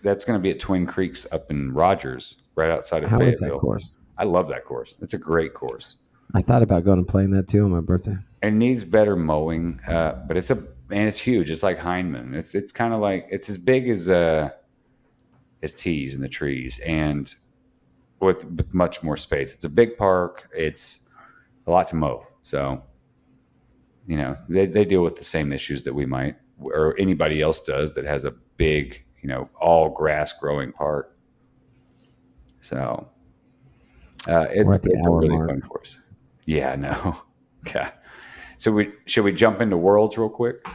that's going to be at Twin Creeks up in Rogers, right outside of How is that Fayetteville. course? I love that course. It's a great course. I thought about going and playing that too on my birthday. It needs better mowing, but it's huge. It's like Heineman. It's kind of like it's as big as tees in the trees, and with much more space. It's a big park. It's a lot to mow. So they deal with the same issues that we might or anybody else does that has a big all grass growing park. So We're at the it's a hour really mark. fun course. Yeah, I know. Okay. So should we jump into Worlds real quick?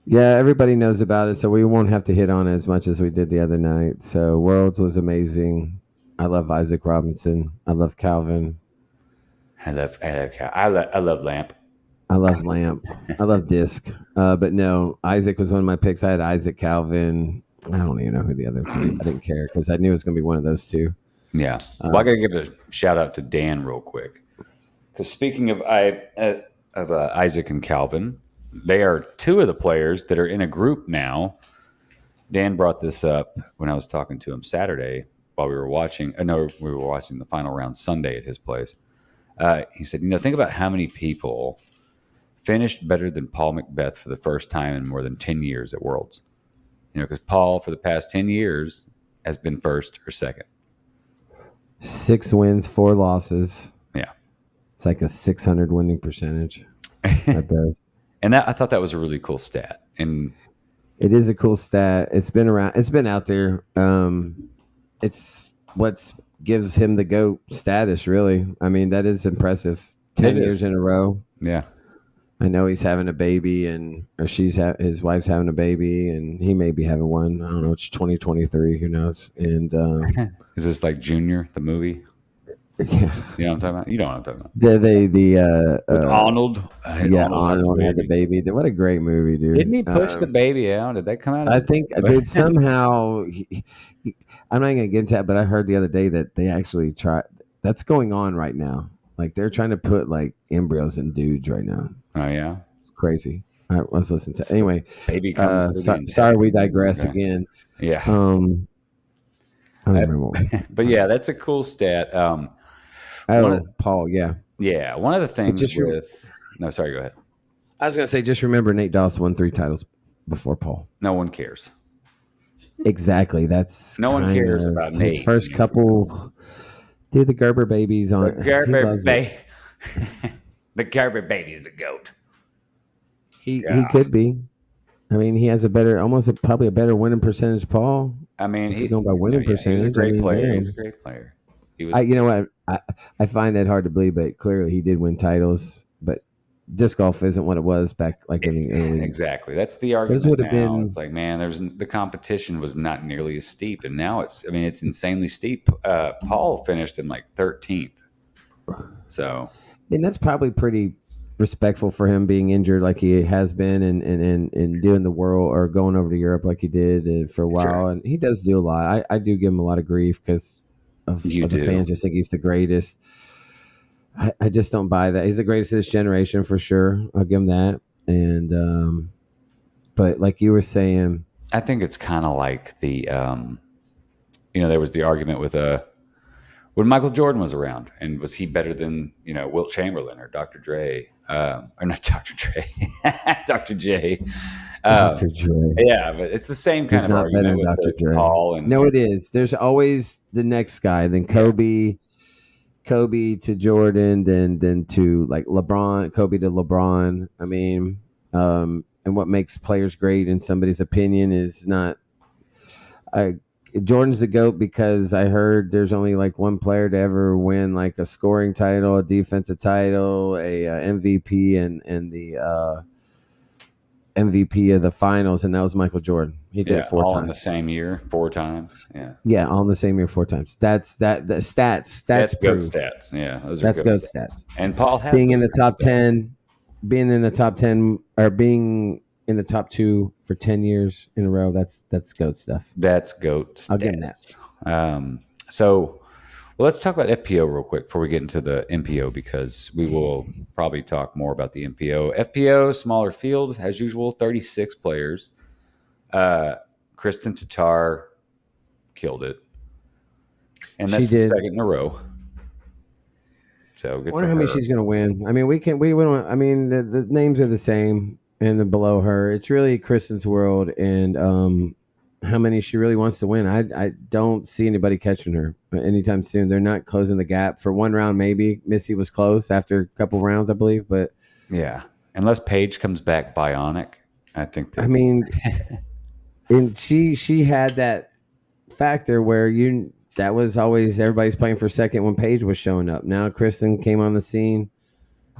Yeah, everybody knows about it, so we won't have to hit on it as much as we did the other night. So Worlds was amazing. I love Isaac Robinson. I love Calvin. I love Lamp. I love Lamp. I love Disc. But no, Isaac was one of my picks. I had Isaac, Calvin. I don't even know who the other three. I didn't care because I knew it was going to be one of those two. Yeah. Well, I got to give a shout out to Dan real quick. Because speaking of Isaac and Calvin, they are two of the players that are in a group now. Dan brought this up when I was talking to him Saturday while we were watching. No, we were watching the final round Sunday at his place. He said, think about how many people finished better than Paul Macbeth for the first time in more than 10 years at Worlds. Because Paul for the past 10 years has been first or second. 6 wins, 4 losses. Yeah. It's like a 600 winning percentage at best. And I thought that was a really cool stat. And it is a cool stat. It's been around. It's been out there. It's what gives him the GOAT status, really. I mean, that is impressive. 10 years in a row. Yeah. I know he's having a baby, or his wife's having a baby, and he may be having one. I don't know. It's 2023. Who knows? And is this like Junior, the movie? Yeah. You know what I'm talking about? You know what I'm talking about. The With Arnold. yeah, Arnold had the Arnold had the baby. baby. What a great movie, Didn't dude. he push the baby out? Did that come out I as think they somehow. I'm not gonna get into that, but I heard the other day that they actually try. That's going on right now. Like they're trying to put like embryos in dudes right now. Oh, yeah? It's crazy. All right, let's listen to. It's the Anyway, baby comes through the sorry we intestines. digress Okay. again. Yeah. Um, I don't Uh, remember what we were but talking yeah, about. that's a cool stat. One of, Oh, Paul, yeah. yeah, one of the But things with, no, sorry, go ahead. I was gonna say, just remember Nate Dawes won 3 titles before Paul. No one cares. Exactly. That's No one kind cares of about his Nate. first couple. Dude, the Gerber babies The on. He Gerber loves it. baby. The Gerber baby's the goat. He Yeah. could be. I mean, he has a better, probably a better winning percentage. Paul, I mean, if we're going by winning yeah, he was a percentage, I great mean, player. He was a damn. great player. He was, You know what? I find that hard to believe, but clearly he did win titles. But disc golf isn't what it was back like in the early. exactly. That's the Those argument would have now. It's been. like, man, the competition was not nearly as steep, and now I mean, it's insanely steep. Paul finished in like 13th. So And that's probably pretty respectful for him being injured like he has been and doing the world or going over to Europe like he did for a sure, while. And he does do a lot. I do give him a lot of grief because you of the do. fans just think he's the greatest. I just don't buy that. He's the greatest of this generation for sure. I'll give him that. And but like you were saying, I think it's kind of like there was the argument with when Michael Jordan was around, and was he better than Wilt Chamberlain or Dr. Dre, or not Dr. Dre, Dr. J. Um, Dr. Dre. yeah, but it's the same kind He's of not better argument than with Dr. Dre. Paul and No, it is. There's always the next guy. Then yeah, Kobe to Jordan, then to like LeBron, Kobe to LeBron. I mean, and what makes players great in somebody's opinion is not. I Jordan's the goat because I heard there's only like one player to ever win like a scoring title, a defensive title, a MVP, and the MVP of the finals, and that was Michael Jordan. He did it yeah, four all in the times. same year, 4 times. Yeah, Yeah, all in the same year 4 times. That's that. The stats. that's That's goat proof. stats. Yeah, those are That's goat goat stats. stats. And Paul has Being in those the kind of top stats. 10, being in the top 10, or being in the top 2 for 10 years in a row. That's goat stuff. That's goat I'll give him that. stats. So, well, let's talk about FPO real quick before we get into the MPO, because we will probably talk more about the MPO. FPO, smaller field, as usual, 36 players. Uh, Kristen Tatar killed it, and She that's the did. second in a row. So I good wonder for how many her. she's going to win. I mean, we don't. I mean, the names are the same, and then below her, it's really Kristen's world, and how many she really wants to win. I don't see anybody catching her anytime soon. They're not closing the gap for one round. Maybe Missy was close after a couple rounds, I believe, but Yeah, unless Paige comes back bionic, I think I that mean, and she had that factor where you that was always everybody's playing for second when Paige was showing up. Now Kristen came on the scene.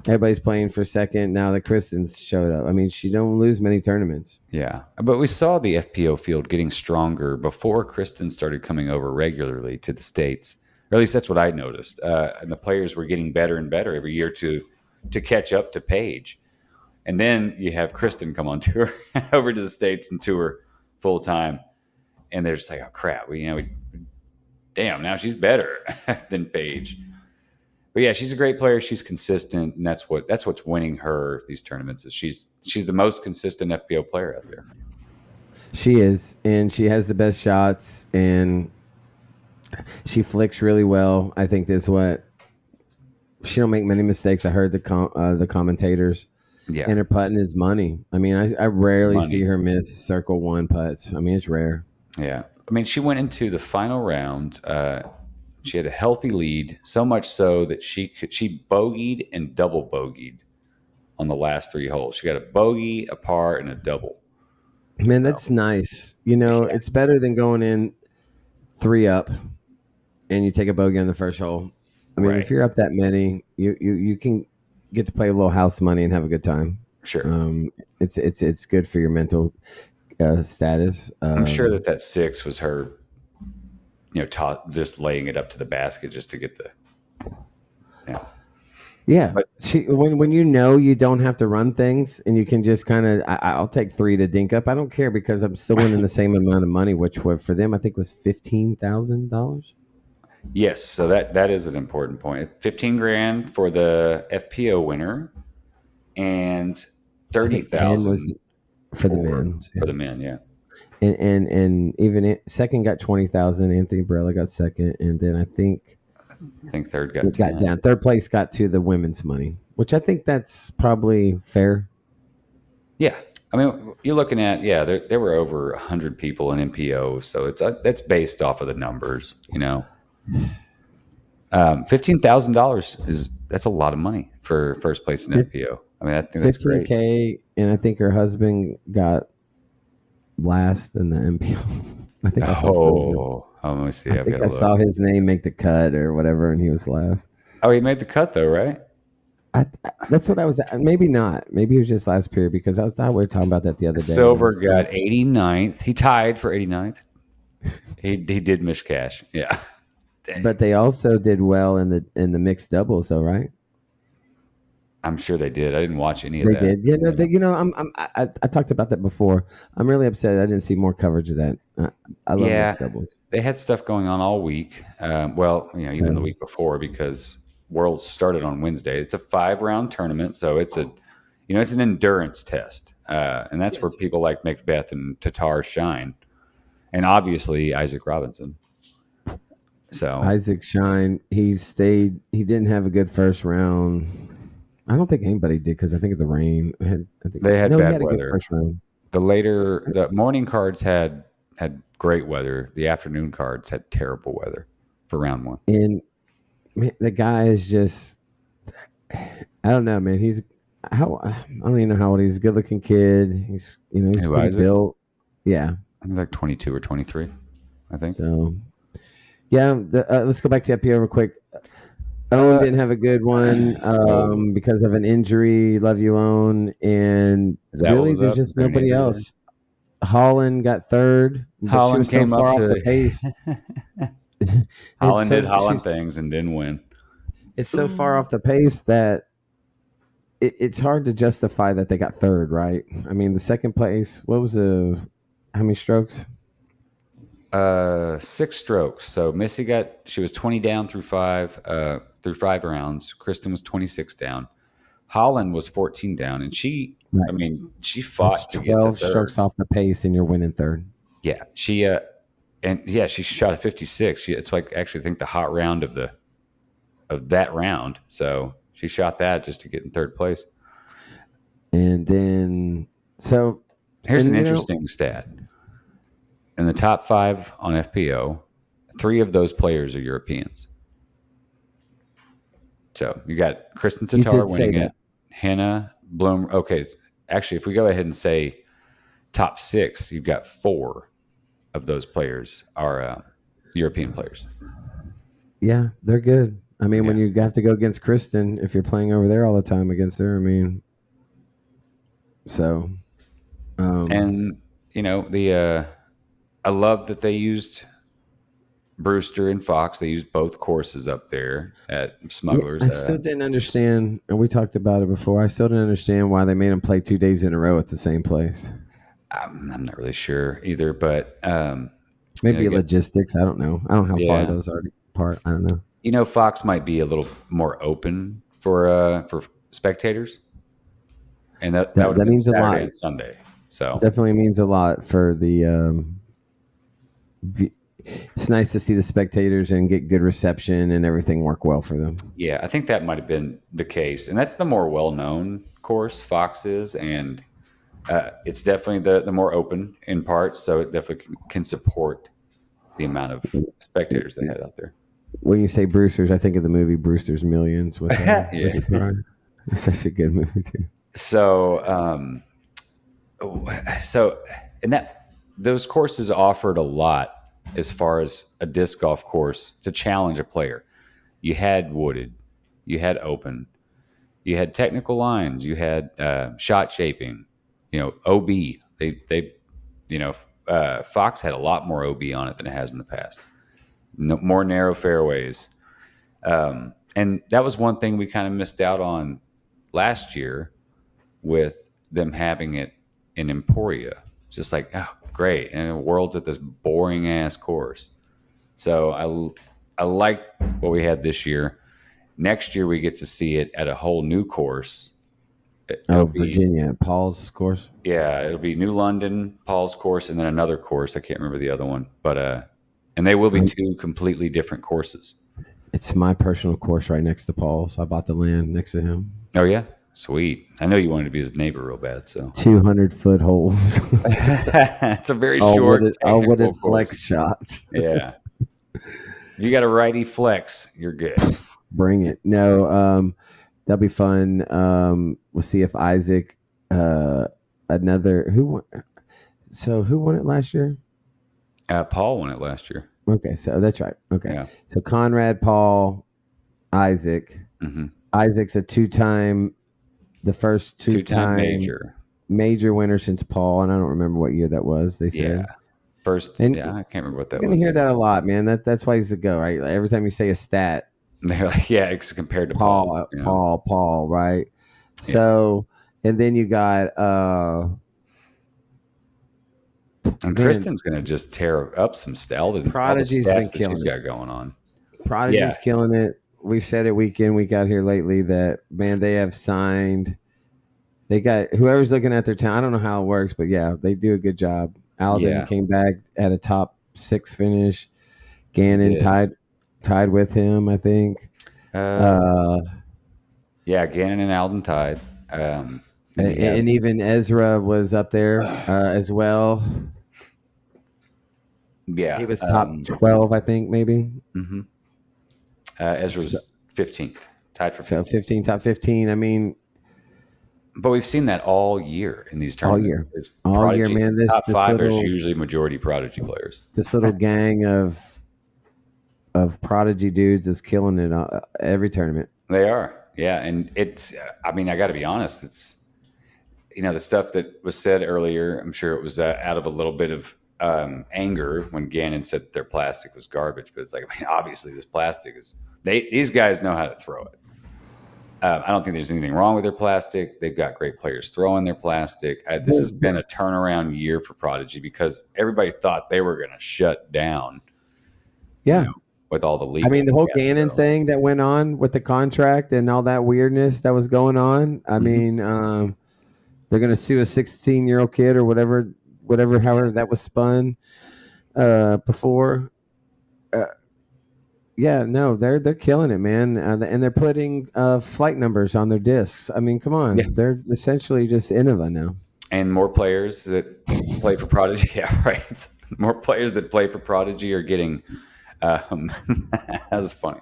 Everybody's playing for second now that Kristen's showed up. I mean, she don't lose many tournaments. yeah, but we saw the FPO field getting stronger before Kristen started coming over regularly to the States. Or at least that's what I noticed. And the players were getting better and better every year to catch up to Paige. And then you have Kristen come on tour over to the States and tour full time. And they're just like, oh crap, damn, now she's better than Paige. But yeah, she's a great player. She's consistent, and that's what's winning her these tournaments. Is she's the most consistent FPO player out there. She is, and she has the best shots, and she flicks really well. I think that's what she don't make many mistakes. I heard the commentators, Yeah, and her putting is money. I mean, I rarely see money. her miss circle one putts. I mean, it's rare. Yeah, I mean, she went into the final round. She had a healthy lead, so much so that she bogeyed and double bogeyed on the last 3 holes. She got a bogey, a par, and a double. Man, that's nice. You know, Yeah, it's better than going in 3 up and you take a bogey on the first hole. I mean, right. if you're up that many, you can get to play a little house money and have a good time. Sure. Um, it's good for your mental status. I'm sure that 6 was her, just laying it up to the basket just to get the Yeah. Yeah. But When you know you don't have to run things and you can just kind of I'll take 3 to dink up. I don't care because I'm still winning the same amount of money, which for them I think was $15,000. yes, so that is an important point. 15 grand for the FPO winner and I think 10 was 30,000 for the men. for Yeah. the men. Yeah, And even second got 20,000. Anthony Barella got second, and then I think I think third got it got 10. down. Third place got to the women's money, which I think that's probably fair. Yeah, I mean, you're looking at there were over 100 people in MPO, so that's based off of the numbers. $15,000 that's a lot of money for first place in FPO. I mean, I think that's great. 15K, and I think her husband got last in the MPO. I think I saw silver. Oh, let me see. I I've got think to I look. saw his name make the cut or whatever, and he was last. Oh, he made the cut though, right? That's what I was. Maybe not. Maybe he was just last period because I thought we were talking about that the other day. And I Silver was got 89th. He tied for 89th. He did miss cash. Yeah. Dang. But they also did well in the mixed doubles, though, right? I'm sure they did. I didn't watch any of They that. did. Yeah, no, Yeah. I talked about that before. I'm really upset I didn't see more coverage of that. I love Yeah, mixed doubles. they had stuff going on all week. Well, even the So week before because Worlds started on Wednesday. It's a 5-round tournament, so it's an endurance test, and that's where yes, people like Macbeth and Tatar shine, and obviously Isaac Robinson. So Isaac Shine, he stayed. He didn't have a good first round. I don't think anybody did because I think of the rain. I think they had no, he bad had a good weather. first round. The morning cards had great weather. The afternoon cards had terrible weather for round one. And man, the guy is just. I don't know, man. I don't even know how old he's. A good looking kid. He's Who, pretty Isaac? built. Yeah. I think like 22 or 23. I think. So yeah, let's go back to FPO real quick. Owen Uh, didn't have a good one oh, because of an injury. Love you, Owen. And is that what really, was there's up? Is just there an nobody injury there? else. Holland got third, but she Holland was so came up far off the to pace. it's Holland did so Holland she's things and didn't win. it's so far off the pace that it's hard to justify that they got third, right? I mean, the second place. What was the how many strokes? 6 strokes. So she was 20 down through 5 rounds. Kristen was 26 down. Holland was 14 down, and Right, she that's fought to get to 12 third. strokes off the pace, and you're winning third. Yeah, she shot a 56. It's like actually I think the hot round of that round. So she shot that just to get in third place. And then so Here's an and interesting stat. In the top 5 on FPO, 3 of those players are Europeans. So you got Kristen you Tatar did say winning that. it, Hannah Bloom. Okay, actually, if we go ahead and say top 6, you've got 4 of those players are European players. Yeah, they're good. I mean, when Yeah, you have to go against Kristen, if you're playing over there all the time against her, I mean, so and the I love that they used Brewster and Fox. They used both courses up there at yeah, Smugglers. I still didn't understand, and we talked about it before. I still didn't understand why they made them play 2 days in a row at the same place. I'm not really sure either, but Maybe you get logistics. I don't know. I don't know how far yeah. those are apart. I don't know. Fox might be a little more open for spectators, and that would have That been means a Saturday lot. and Sunday. So Definitely means a lot for the. It's nice to see the spectators and get good reception and everything work well for them. yeah, I think that might have been the case, and that's the more well-known course Fox is, and it's definitely the more open in parts, so it definitely can support the amount of spectators they had out there. When you say Brewster's, I think of the movie Brewster's Millions with Yeah. Richard Pryor. It's such a good movie too. So, so, and those courses offered a lot as far as a disc golf course to challenge a player. You had wooded, you had open, you had technical lines, you had shot shaping, OB. Fox had a lot more OB on it than it has in the past. No, more narrow fairways, And that was one thing we kind of missed out on last year with them having it in Emporia. Just like, oh, great. And World's at this boring ass course. So I like what we had this year. Next year we get to see it at a whole new course. Oh, It'll be Virginia, Paul's course. yeah, it'll be New London, Paul's course, and then another course. I can't remember the other one, but and they will be two completely different courses. It's my personal course right next to Paul's. I bought the land next to him. Oh yeah, sweet. I know you wanted to be his neighbor real bad, so 200-foot holes. it's a very short all technical wooded course. flex shots. Yeah, if you got a righty flex, you're good. Bring it. No, that'll be fun. We'll see if Isaac, another who won. So who won it last year? Paul won it last year. Okay, so that's right. Okay, Yeah. so Conrad, Paul, Isaac. Mm-hmm. Isaac's a the first Two-time major winner since Paul, and I don't remember what year that was. They said. Yeah. First, And yeah, I can't remember what that was. You're gonna hear that a lot, man. That's why he's a go, right? Like every time you say a stat, They're like, yeah, it's compared to Paul, Paul, Paul, right? So, and then you got and Kristen's gonna just tear up some stats. Prodigy's been killing she's got going on. Prodigy's killing it. We said it week in, week out here lately that man, they have signed. They got whoever's looking at their town. I don't know how it works, but yeah, they do a good job. Alden came back at a top 6 finish. Gannon tied with him, I think. Yeah, Gannon and Alden tied. And even Ezra was up there as well. Yeah, he was top 12, I think, maybe. Mm-hmm. Ezra's 15th, tied for 15th. So 15, top 15. I mean, but we've seen that all year in these tournaments. All year, man. This top 5, there's usually majority Prodigy players. This little gang of Prodigy dudes is killing it every tournament. They are, yeah, and it's. I mean, I got to be honest. It's the stuff that was said earlier. I'm sure it was out of a little bit of anger when Gannon said that their plastic was garbage. But it's like, I mean, obviously this plastic is. These guys know how to throw it. I don't think there's anything wrong with their plastic. They've got great players throwing their plastic. This has been a turnaround year for Prodigy because everybody thought they were going to shut down. Yeah. With all the legal. I mean, the whole Gannon thing that went on with the contract and all that weirdness that was going on. I mean, they're going to sue a 16-year-old kid or whatever, however that was spun before. Yeah, no, they're killing it, man, and they're putting flight numbers on their discs. I mean, come on, they're essentially just Innova now. And more players that play for Prodigy, yeah, right. More players that play for Prodigy are getting. That's funny.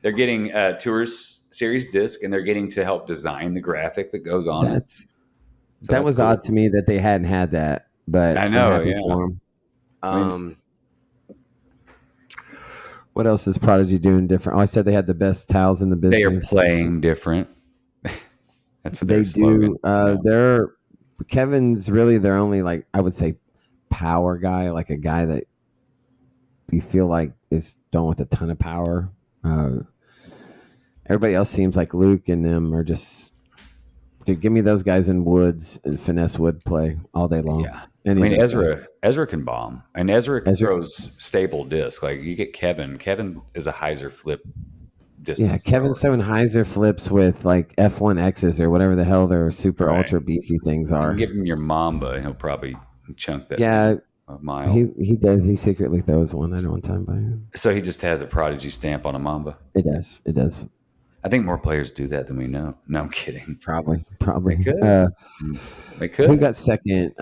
They're getting Tours Series disc, and they're getting to help design the graphic that goes on. That was cool. Odd to me that they hadn't had that, but I know. I'm happy for them. What else is Prodigy doing different? Oh, I said they had the best towels in the business. They are playing different. That's what they do. Kevin's really their only, like, I would say, power guy, like a guy that you feel like is done with a ton of power. Everybody else seems like Luke and them are just, dude, give me those guys in woods and finesse wood play all day long. Yeah. I mean, Ezra can bomb, and Ezra throws stable disc. Like you get Kevin. Kevin is a hyzer flip distance. Yeah, Kevin's throwing hyzer flips with like F1Xs or whatever the hell their super ultra beefy things are. Give him your Mamba, and he'll probably chunk that. Yeah, a mile. He does. He secretly throws one. I know one time by him. So he just has a Prodigy stamp on a Mamba. It does. I think more players do that than we know. No, I'm kidding. Probably. They could. Who got second?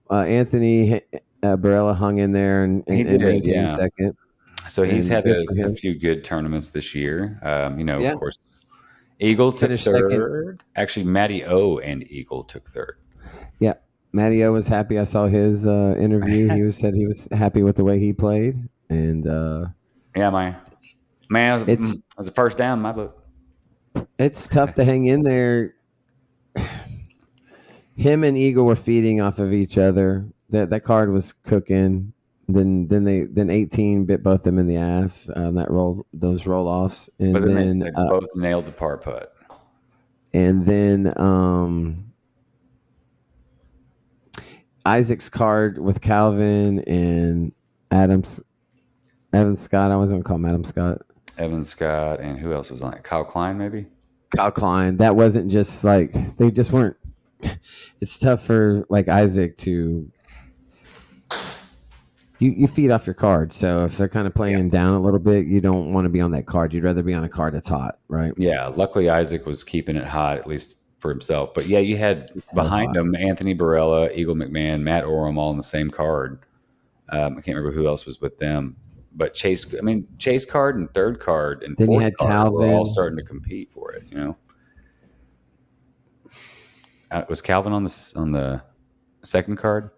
Anthony Barella hung in there and maintained second. So he's had a few good tournaments this year. Of course, Eagle took third. Second. Actually, Matty O and Eagle took third. Yeah, Matty O was happy. I saw his interview. He said he was happy with the way he played, and it was the first down in my book. It's tough to hang in there. Him and Eagle were feeding off of each other. That card was cooking. then 18 bit both them in the ass on that those roll offs, But and then then they both nailed the par putt. and then Isaac's card with Calvin and Adams Evan Scott. I was going to call him Adam Scott. Evan Scott, and who else was on it? Kyle Klein, maybe? Kyle Klein. That wasn't just like they just weren't. It's tough for like Isaac to you feed off your card. So if they're kind of playing Yeah. him down a little bit, you don't want to be on that card. You'd rather be on a card that's hot, right? Yeah. Luckily, Isaac was keeping it hot, at least for himself. But yeah, you had He's so behind hot. him Anthony Barella, Eagle McMahon, Matt Oram all in the same card. I can't remember who else was with them. But Chase card and third card and Then you fourth had card were all Calvin. starting to compete for it. Was Calvin on the second card?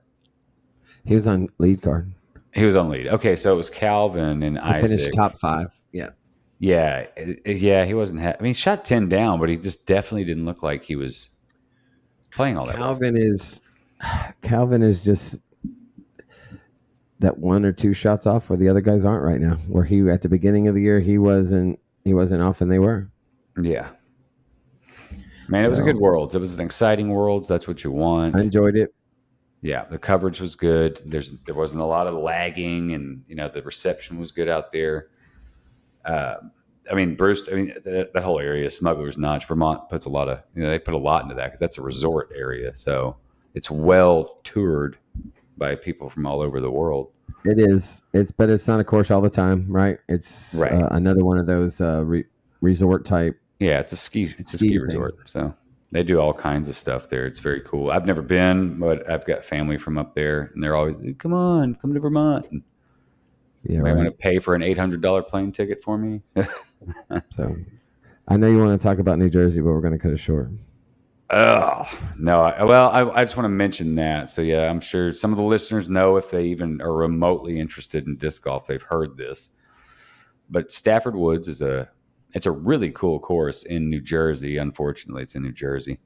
He was on lead card. He was on lead. Okay, so it was Calvin and He finished Isaac. top 5. Yeah. Yeah, yeah, he wasn't. I mean, he shot 10 down, but he just definitely didn't look like he was playing all that well. Calvin is just that one or two shots off where the other guys aren't right now. Where he at the beginning of the year he wasn't off and they were. Yeah, man, it was a good Worlds. It was an exciting Worlds. That's what you want. I enjoyed it. Yeah, the coverage was good. There wasn't a lot of lagging, and the reception was good out there. I mean, Bruce. I mean, that whole area, Smuggler's Notch, Vermont puts a lot of. They put a lot into that because that's a resort area, so it's well toured by people from all over the world. It is. But it's not a course all the time, right? It's Right. Another one of those resort type. Yeah, it's a ski resort, so they do all kinds of stuff there. It's very cool. I've never been, but I've got family from up there, and they're always, come to Vermont. And yeah, right. Want to pay for an $800 plane ticket for me? So, I know you want to talk about New Jersey, but we're going to cut it short. Oh no! I just want to mention that. So yeah, I'm sure some of the listeners know if they even are remotely interested in disc golf, they've heard this. But Stafford Woods it's a really cool course in New Jersey. Unfortunately, it's in New Jersey.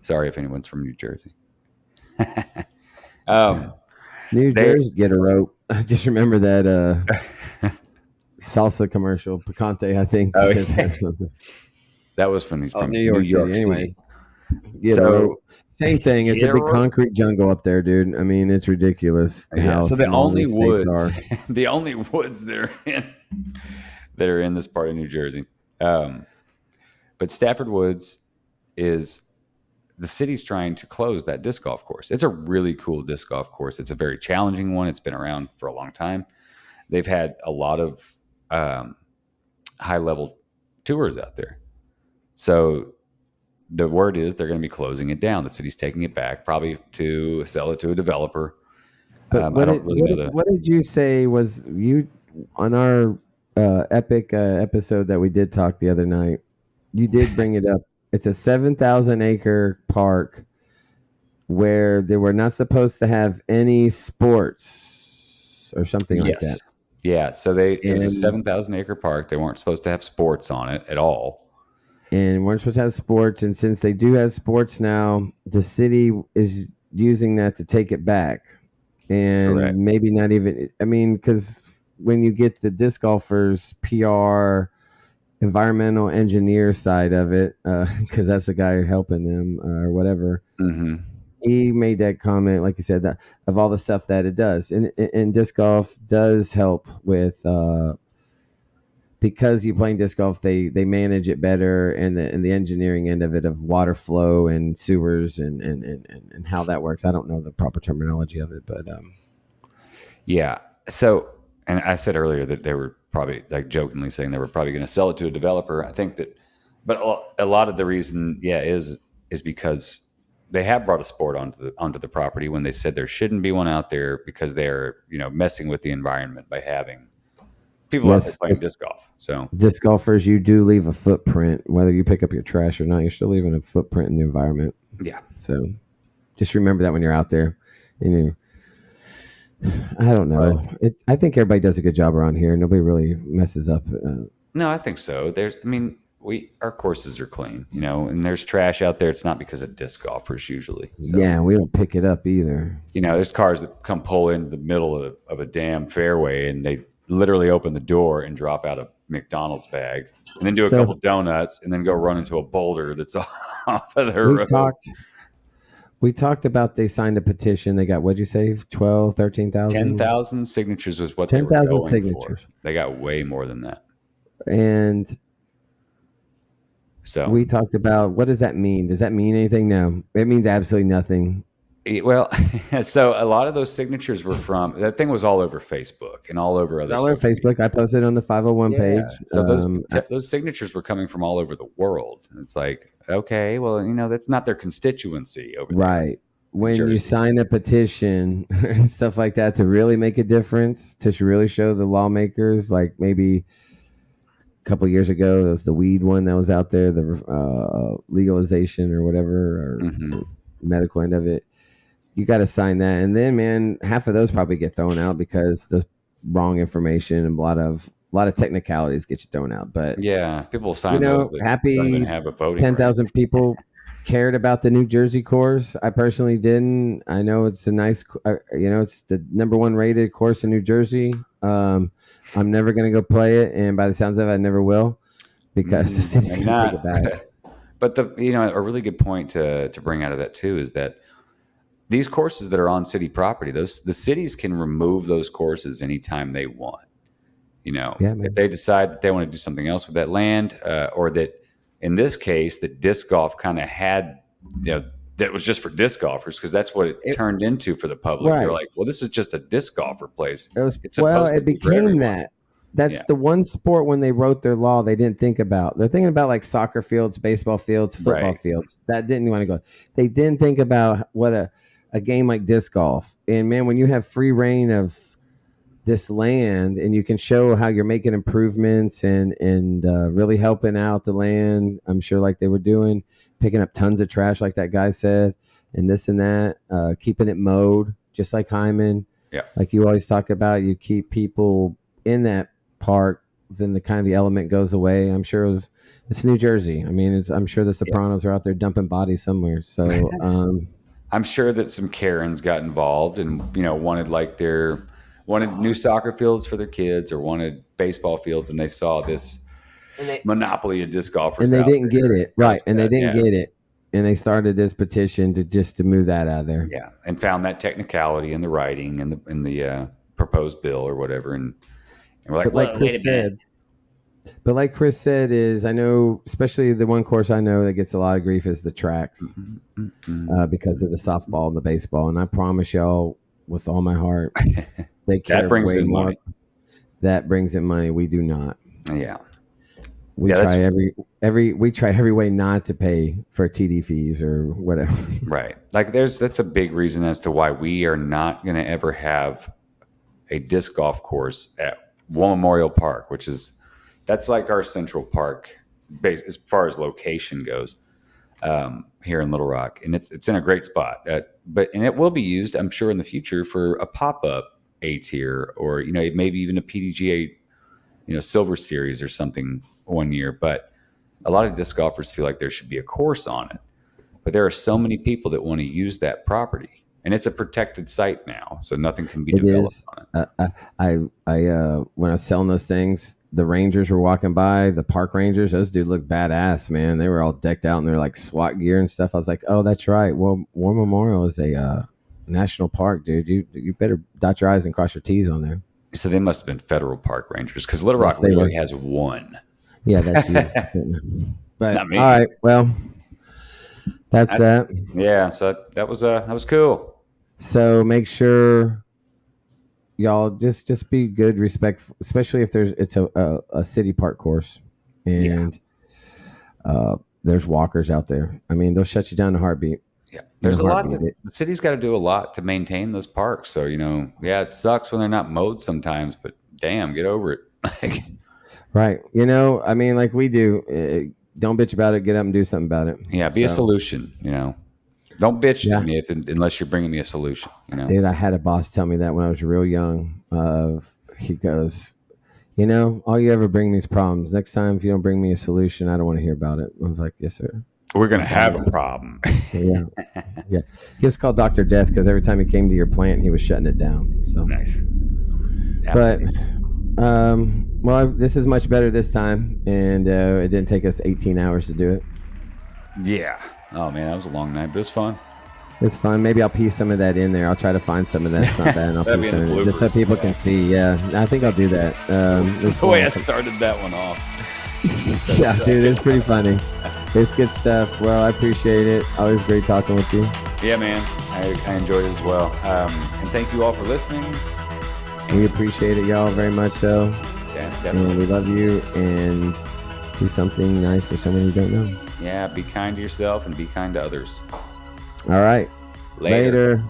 Sorry if anyone's from New Jersey. New Jersey, get a rope. Just remember that salsa commercial, Picante, I think. Oh, yeah. That was from New York City. Anyway, so same thing. It's a big concrete jungle up there, dude. I mean, it's ridiculous. Yeah, so the only woods, the only woods that are in this part of New Jersey. But Stafford Woods is the city's trying to close that disc golf course. It's a really cool disc golf course. It's a very challenging one. It's been around for a long time. They've had a lot of high level tours out there. So the word is they're going to be closing it down. The city's taking it back, probably to sell it to a developer. But I don't really know what did you say was you on our epic episode that we did talk the other night? You did bring it up. It's a 7,000 acre park where they were not supposed to have any sports or something like that. Yeah, so it was a 7,000 acre park. They weren't supposed to have sports on it at all. And weren't supposed to have sports. And since they do have sports now, the city is using that to take it back. And Correct. Maybe not even, I mean, because when you get the disc golfers PR, environmental engineer side of it, because that's the guy helping them or whatever, he made that comment, like you said, that of all the stuff that it does. And disc golf does help with, because you playing disc golf, they manage it better, and the engineering end of it, of water flow and sewers and how that works. I don't know the proper terminology of it, but yeah. So, and I said earlier that they were probably, like, jokingly saying they were probably going to sell it to a developer. I think that, but a lot of the reason, is because they have brought a sport onto the property when they said there shouldn't be one out there because they're messing with the environment by having people out there playing disc golf. So disc golfers, you do leave a footprint, whether you pick up your trash or not. You're still leaving a footprint in the environment. Yeah. So just remember that when you're out there. I don't know. Right. I think everybody does a good job around here. Nobody really messes up. No, I think so. our courses are clean, and there's trash out there. It's not because of disc golfers usually. So, Yeah, we don't pick it up either. there's cars that come pull into the middle of a damn fairway and they literally open the door and drop out a McDonald's bag and then do a couple So donuts and then go run into a boulder that's off of the we road. talked we talked about they signed a petition. They got, what'd you say, 12, 13,000? 10,000 signatures was what they were 10,000 going for. signatures. They got way more than that. And So, we talked about, what does that mean? Does that mean anything? No, it means absolutely nothing. well, so a lot of those signatures were from that thing was all over Facebook and all over It's other all over social media. Facebook. I posted on the 501 Yeah. page. So those signatures were coming from all over the world. And it's like, okay, well, that's not their constituency over there Right. in When you Jersey. sign a petition and stuff like that to really make a difference, to really show the lawmakers, like maybe a couple years ago, there was the weed one that was out there, the legalization or whatever, or Hmm. medical end of it. You got to sign that. And then, man, half of those probably get thrown out because the wrong information and a lot of technicalities get you thrown out. But Yeah, people sign those that don't even happy have a voting right. 10,000 people cared about the New Jersey course. I personally didn't. I know it's a nice, it's the number one rated course in New Jersey. I'm never going to go play it. And by the sounds of it, I never will because the city's Maybe going to take it not. back. But a really good point to bring out of that too is that these courses that are on city property, the cities can remove those courses anytime they want. Yeah, If man. they decide that they want to do something else with that land, or that in this case, that disc golf kind of had, that was just for disc golfers because that's what it turned into for the public. They're Right. like, well, this is just a disc golfer place. It's Well, supposed to it be for became everyone. that. That's Yeah. the one sport when they wrote their law they didn't think about. They're thinking about like soccer fields, baseball fields, football Right. fields. That didn't want to go. They didn't think about what a game like disc golf. And man, when you have free reign of this land and you can show how you're making improvements and really helping out the land, I'm sure like they were doing, picking up tons of trash like that guy said, and this and that, keeping it mowed, just like Hyman. Yeah. Like you always talk about, you keep people in that park, then the kind of the element goes away. I'm sure it's New Jersey. I mean, I'm sure the Sopranos are out there dumping bodies somewhere. So I'm sure that some Karens got involved and wanted new soccer fields for their kids or wanted baseball fields, and they saw this monopoly of disc golfers and they out didn't there. get it They're right, and they upset. didn't Yeah. get it, and they started this petition to move that out of there. Yeah, and found that technicality in the writing and the proposed bill or whatever, and we're like, But like whoa, wait Chris a minute. said, is I know, especially the one course I know that gets a lot of grief is the tracks because of the softball and the baseball. And I promise y'all, with all my heart, they care That brings way in more. money. That brings in money. We do not. Yeah, We Yeah, try every way not to pay for TD fees or whatever. right. Like that's a big reason as to why we are not going to ever have a disc golf course at War Memorial Park, that's like our central park base as far as location goes here in Little Rock, and it's in a great spot. And it will be used, I'm sure, in the future for a pop up A tier or maybe even a PDGA Silver Series or something one year. But a lot of disc golfers feel like there should be a course on it, but there are so many people that want to use that property, and it's a protected site now, so nothing can be It developed is. on it. When I was selling those things, the Rangers were walking by, the park Rangers. Those dudes look badass, man. They were all decked out in their like SWAT gear and stuff. I was like, oh, that's right. Well, War Memorial is a national park, dude. You better dot your I's and cross your T's on there. So they must have been federal park rangers because Little Rock Yes, they really were. has one. Yeah, that's you. But Not me. all right, well, that's that. Yeah, so that was cool. So make sure y'all just be good, respectful, especially if it's a city park course and there's walkers out there. I mean, they'll shut you down in a heartbeat. Yeah, there's a lot that heartbeat. the city's got to do a lot to maintain those parks. So yeah, it sucks when they're not mowed sometimes, but damn, get over it. Like, Right. I mean, like we do. Don't bitch about it. Get up and do something about it. yeah, be a solution. Don't bitch Yeah. at me unless you're bringing me a solution. Dude, I had a boss tell me that when I was real young. He goes, all you ever bring me is problems. Next time, if you don't bring me a solution, I don't want to hear about it. I was like, yes, sir. We're going to I have promise. a problem. Yeah. Yeah. He was called Dr. Death because every time he came to your plant, he was shutting it down. So, Nice. but, well, this is much better this time. And it didn't take us 18 hours to do it. Yeah. Oh, man, that was a long night, but it was fun. It's fun. Maybe I'll piece some of that in there. I'll try to find some of that. It's not bad. And I'll That'd piece be in some the of it just so bloopers. people can see. Yeah. I think I'll do that. The way I started that one off. Yeah, dude, it's pretty funny. It's good stuff. Well, I appreciate it. Always great talking with you. Yeah, man. I enjoyed it as well. And thank you all for listening. We appreciate it, y'all, very much so. Yeah, And definitely. we love you. And do something nice for someone you don't know. Yeah, be kind to yourself and be kind to others. All right. Later. Later.